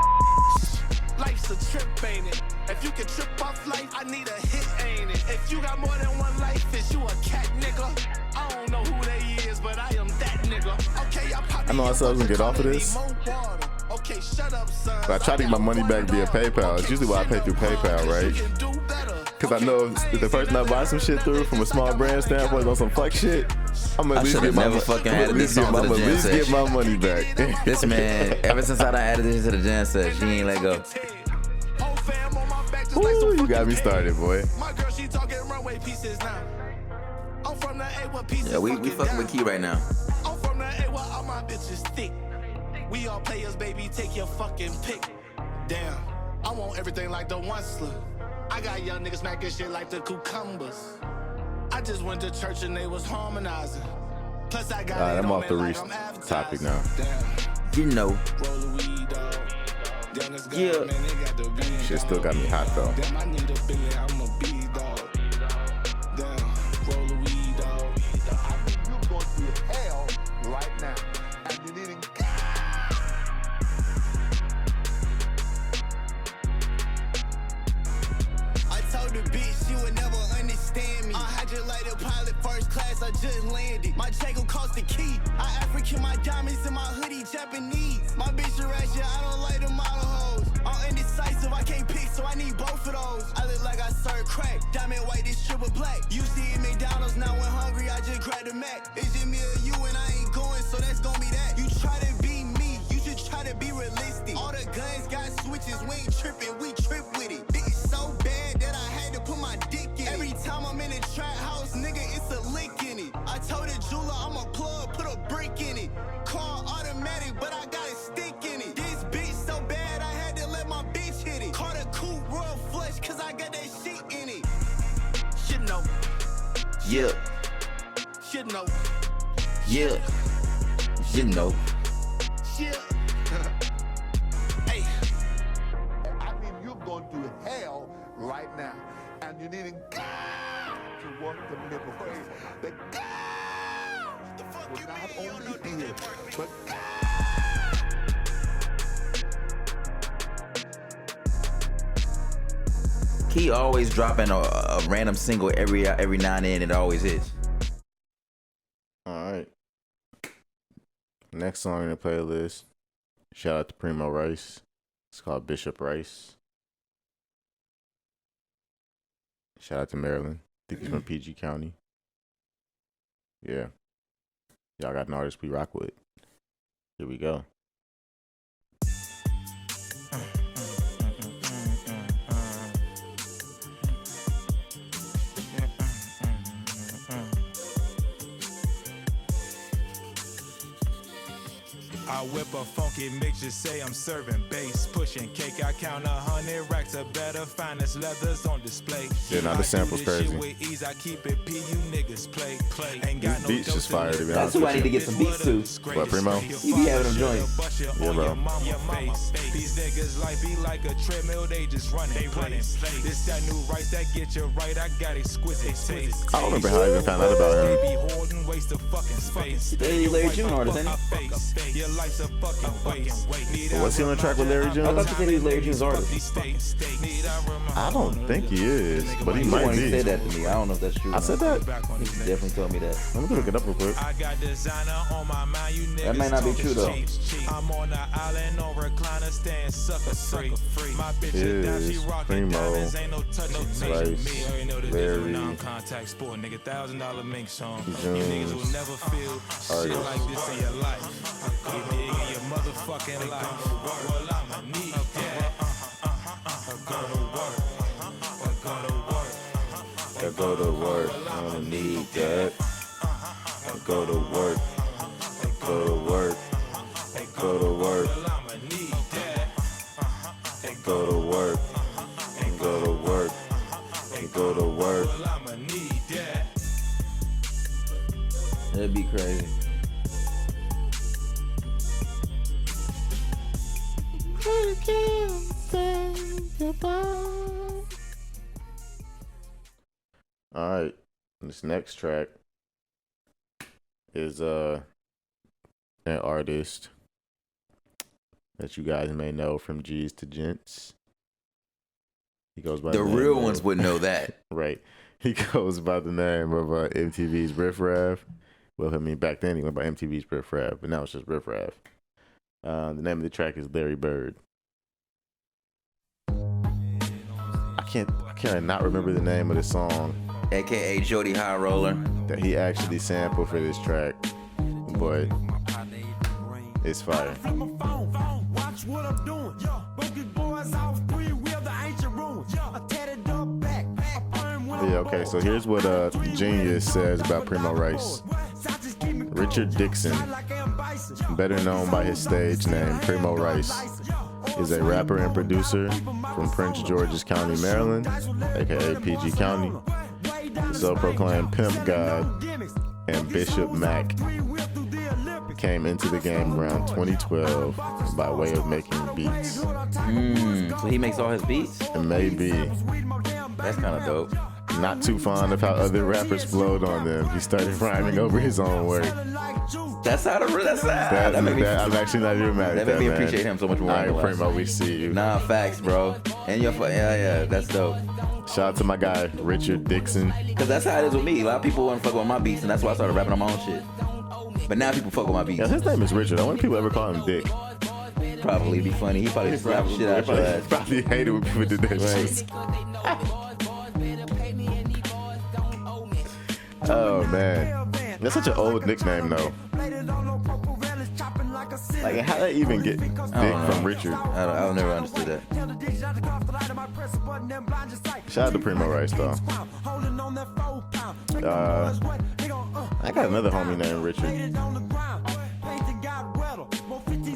Life's a trip, ain't it? If you can trip off life, I need a hit, ain't it? If you got more than one life, is you a cat nigga? I don't know who they is, but I am that nigga. Okay, I know I said I was gonna get off of this. Okay, shut up, son. But I try to get my money back via PayPal. It's usually why I pay through PayPal, right? Because I know if the person I buy some shit through from a small brand standpoint on some fuck shit, I'm gonna at least get my money back. This man, ever since I done added this to the Jam Sesh, he ain't let go. Ooh, you got me started, boy. Yeah, we fucking with Key right now. I'm from the A where all my bitches thick. We all players, baby, take your fucking pick. Damn, I want everything like the one slug. I got young niggas smacking shit like the cucumbers. I just went to church and they was harmonizing. Plus I got I'm off the Reese topic now. You know. Yeah. Shit still got me hot though. Damn, I need a billion, I'm a big dog. Damn, roll a weed dog. I think you're going through hell right now. And you need I told the bitch she would never understand me. I had you like the pilot first class, I just landed. My Jacob cost the key. I African my diamonds in my hoodie, Japanese. My bitch a ratchet, I don't like the model hoes. I'm indecisive, I can't pick, so I need both of those. I look like I serve crack, diamond white, this triple black. You see at McDonald's, now when hungry, I just grab the Mac. It's just me or you and I ain't going, so that's gonna be that. You try to be me, you should try to be realistic. All the guns got switches, we ain't tripping, we trip with it. Bitch so bad that I had to put my dick in it. Every time I'm in a trap house, nigga, it's a lick in it. I told the jeweler I'm a plug, put a brick in it. Car automatic, but I got a stick in it. This bitch so bad, I had to let my bitch hit it. Caught a coupe royal flush, cause I got that shit in it. Shit no. Yeah. Shit no. Yeah. You know. Shit. Hey. I mean, you're going through hell right now. And you need God to walk the middle way. The God will not only be here, but Key always dropping a random single every now and then. It always is. All right. Next song in the playlist. Shout out to Premo Rice. It's called Bishop Rice. Shout out to Maryland. I think he's from PG County. Yeah. Y'all got an artist we rock with. Here we go. I whip a funky mixture, say I'm serving bass, pushing cake. I count 100 racks of better finest leathers on display. Yeah, now the sample's crazy. With ease, I keep it P, you niggas play. Ain't These got no beats just fire, to be That's honest who I with need to you. get some beats to. What, Premo? You be having them joints. Yeah, bro. These niggas life be like a treadmill, they just running. This that new rice that get you right, I got exquisite taste. I don't remember how I even found out about him. They Larry June artist, ain't he? What's he on the track with Larry June? I thought you said he was Larry June's artist. I don't think he is, but he might be. You said that to me. I don't know if that's true. I said that? He definitely told me that. Let me look it up real quick. That may not be true though. I'm on the island on recliner, staying sucker free. My bitch is down, she rockin' diamonds, ain't no touching me. Larry, non-contact sport, nigga, $1,000 mink song. You niggas will never feel shit like this in your life. You dig in your motherfucking life. Well, I'ma need that. I go to work. I go to work. I'ma need that. I go to work. I go to work. I go to work. I go to work. I go to work. I go to work. That'd be crazy. All right, this next track is an artist that you guys may know from G's to Gents. He goes by the name real of- ones would know that. Right. He goes by the name of MTV's Riff Raff. Well, I mean, back then he went by MTV's Riff Raff, but now it's just Riff Raff. The name of the track is Larry Bird. I can't not remember the name of the song. AKA Jody High Roller. That he actually sampled for this track. But it's fire. Watch what I'm doing. Focus boys off 3-wheel, the ancient ruins. I tatted up back. Yeah, okay, so here's what Genius says about Premo Rice. Richard Dixon, better known by his stage name Premo Rice, is a rapper and producer from Prince George's County, Maryland, aka PG County. The self-proclaimed pimp god and Bishop Mac came into the game around 2012 by way of making beats. So he makes all his beats? And maybe. That's kind of dope. Not too fond of how other rappers flowed on them. He started rhyming over his own work. That's how I'm actually not even mad at that, That made me man. appreciate him so much more. All right, Premo, we see you. Nah, facts, bro. And yeah, that's dope. Shout out to my guy, Richard Dixon. Because that's how it is with me. A lot of people wouldn't fuck with my beats, and that's why I started rapping on my own shit. But now people fuck with my beats. Yeah, his name is Richard. I wonder if people ever call him Dick. Probably be funny. He probably slap the shit out your ass. Probably hated when people did that shit. Oh, man. That's such an old nickname, though. Like, how did they even get Dick from Richard? I've never understood that. Shout out to Premo Rice, though. I got another homie named Richard.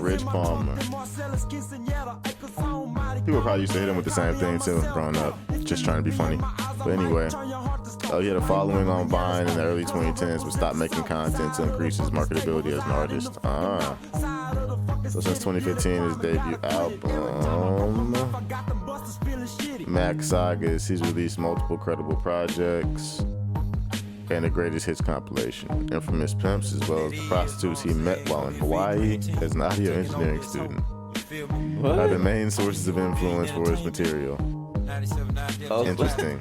Rich Palmer. People probably used to hit him with the same thing, too, growing up. Just trying to be funny. But anyway, he had a following on Vine in the early 2010s, but stopped making content to increase his marketability as an artist. So since 2015, his debut album, Mac Sagas, he's released multiple credible projects and the greatest hits compilation, Infamous Pimps, as well as the prostitutes he met while in Hawaii as an audio engineering student. Are the main sources of influence for his material. Interesting.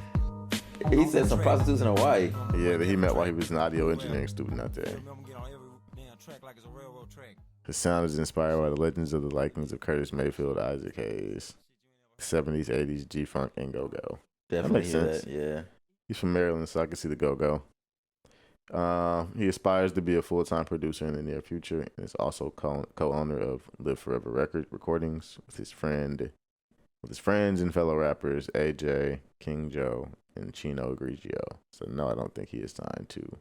He said some prostitutes in Hawaii. Yeah, that he met while he was an audio engineering student out there. His sound is inspired by the legends of the likings of Curtis Mayfield, Isaac Hayes, 70s, 80s, G-Funk, and Go-Go. Definitely that makes hear sense. that, yeah. He's from Maryland, so I can see the Go-Go. He aspires to be a full-time producer in the near future and is also co-owner of Live Forever Record Recordings with his friends and fellow rappers AJ, King Joe, and Chino Grigio. So no, I don't think he is signed to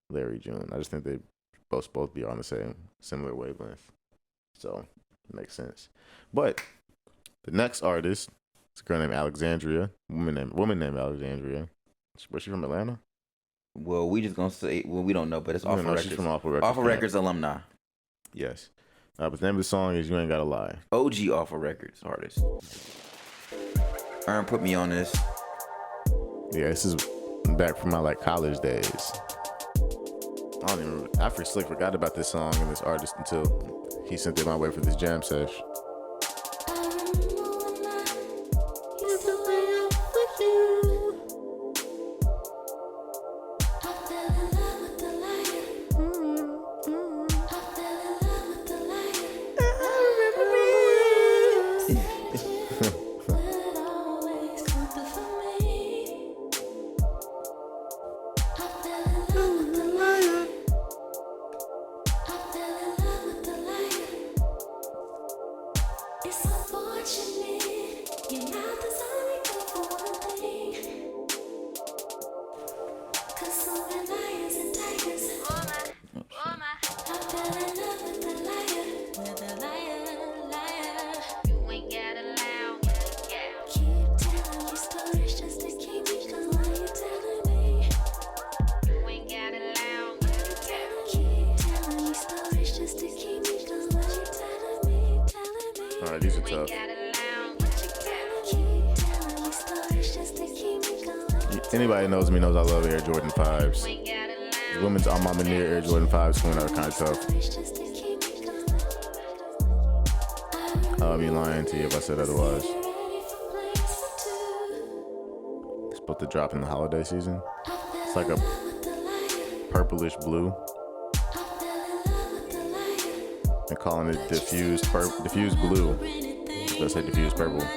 Larry June. I just think they both be on the same similar wavelength. So it makes sense. But the next artist is a girl named Alexandria, woman named Alexandria. Where's she from, Atlanta? Well, we just gonna say, well, we don't know, but it's Awful Records. She's from Awful Records. Awful Records alumni. Yes. But the name of the song is You Ain't Gotta Lie. OG Awful Records artist. Ern put me on this. Yeah, this is back from my college days. I forgot about this song and this artist until he sent it my way for this jam sesh. These are tough. Anybody knows me knows I love Air Jordan 5s. Women's alma near Air Jordan 5s coming out kind of tough. I'll be lying to you if I said otherwise. It's supposed to drop in the holiday season. It's like a purplish blue. They're calling it diffused blue. Let's say diffused purple.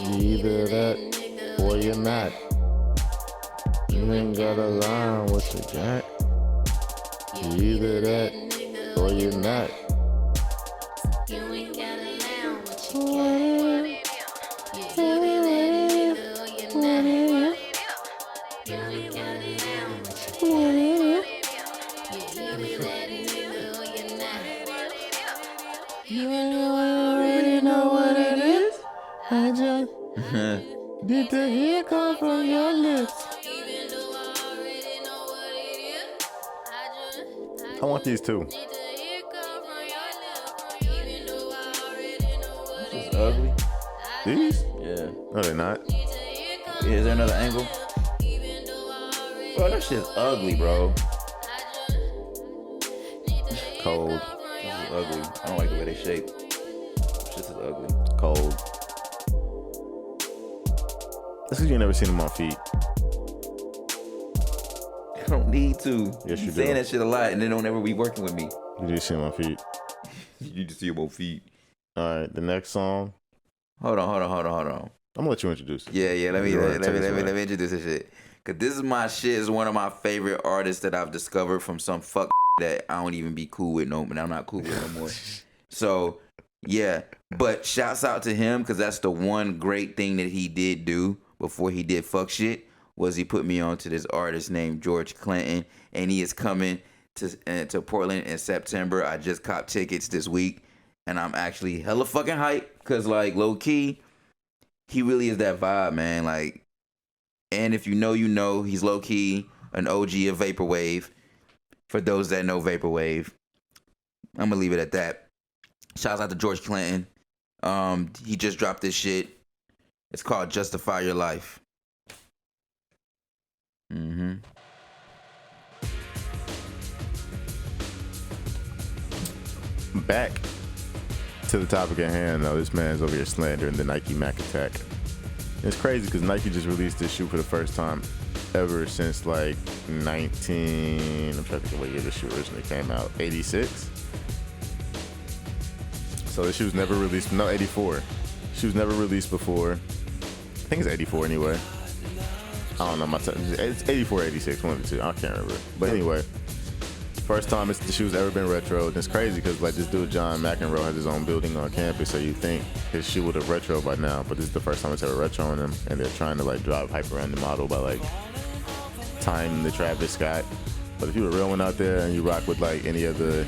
Either that or you're not. You ain't gotta lie what you got. Either that or you're not. You ain't gotta lie what you got. Either that or you're not. You ain't gotta lie what you got. Either that or you're not. You already know what it is. I just did the hear come from your lips. I want these too. This is ugly. These? Yeah. No, they're not. Yeah, is there another angle? Bro, that shit's ugly, bro. Cold. This is ugly. I don't like the way they shape. This is ugly. Cold. That's because you never seen them on feet. I don't need to. Yes, you do. Saying that shit a lot and they don't ever be working with me. You just see them on feet. You just see them on feet. All right, the next song. Hold on. I'm gonna let you introduce it. Yeah. Let me introduce this shit. Cause this is my shit. Is one of my favorite artists that I've discovered from some fuck that I don't even be cool with no, but I'm not cool with no more. So yeah, but shouts out to him because that's the one great thing that he did do before he did fuck shit was he put me on to this artist named George Clanton, and he is coming to Portland in September. I just copped tickets this week, and I'm actually hella fucking hyped because like low key, he really is that vibe, man. Like, and if you know, he's low key an OG of Vaporwave. For those that know Vaporwave, I'm gonna leave it at that. Shouts out to George Clanton. He just dropped this shit. It's called Justify Your Life. Back to the topic at hand, though. This man's over here slandering the Nike Mac attack. It's crazy because Nike just released this shoe for the first time ever since like I'm trying to think of what year this shoe originally came out. 86. So the shoe's never released. No, 84. Shoe's never released before. I think it's 84 anyway. I don't know. It's 84, 86, one of the two. I can't remember. But anyway, first time the shoe's ever been retro. And it's crazy because like this dude John McEnroe has his own building on campus, so you think his shoe would have retro by now. But this is the first time it's ever retro on him, and they're trying to like drive hype around the model by like tying the Travis Scott. But if you're a real one out there and you rock with like any of the,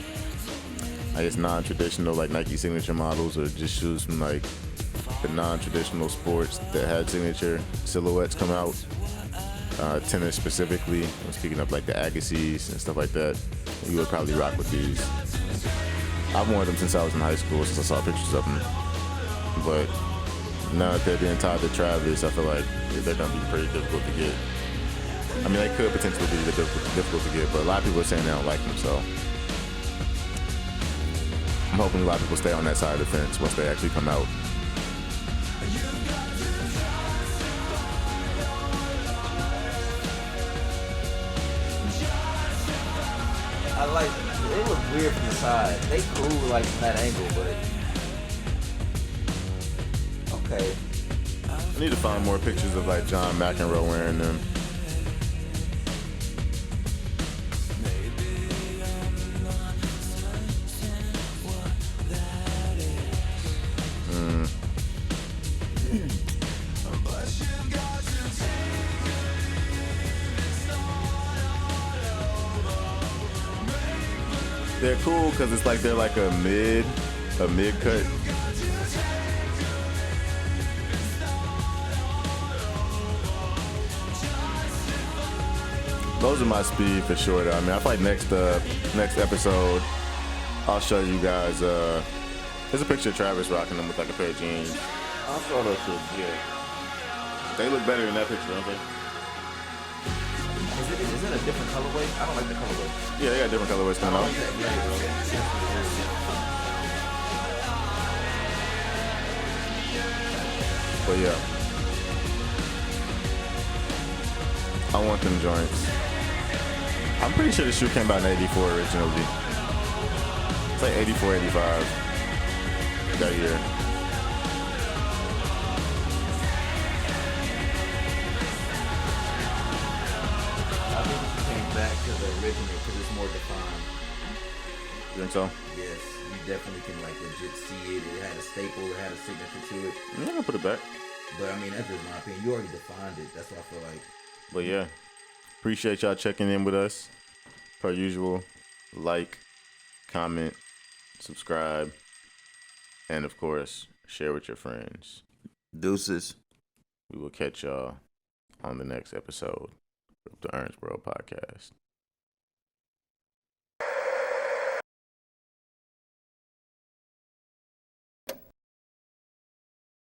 I guess, non-traditional like Nike signature models or just shoes from like the non-traditional sports that had signature silhouettes come out, tennis specifically, I'm speaking of like the Agassiz and stuff like that, you would probably rock with these. I've worn them since I was in high school, since I saw pictures of them. But now that they're being tied to Travis, I feel like they're gonna be pretty difficult to get. I mean, they could potentially be difficult to get, but a lot of people are saying they don't like them, so. I'm hoping a lot of people stay on that side of the fence once they actually come out. I like, they look weird from the side. They cool like from that angle, but okay. I need to find more pictures of like John McEnroe wearing them. They're cool because it's like they're like a mid cut. Those are my speed for sure though. I mean, I feel like next episode, I'll show you guys, there's a picture of Travis rocking them with like a pair of jeans. I'll throw those two. Yeah. They look better in that picture, don't they? Is it a different colorway? I don't like the colorway. Yeah, they got different colorways coming out. But yeah, I want them joints. I'm pretty sure the shoe came out in 84 originally. It's like 84, 85 that year. Because it's more defined. You think so? Yes, you definitely can like legit see it. It had a staple, it had a signature to it. I'm gonna put it back. But I mean, that's just my opinion. You already defined it. That's what I feel like. But yeah, appreciate y'all checking in with us. Per usual, like, comment, subscribe, and of course, share with your friends. Deuces. We will catch y'all on the next episode of the Ern1 World Podcast.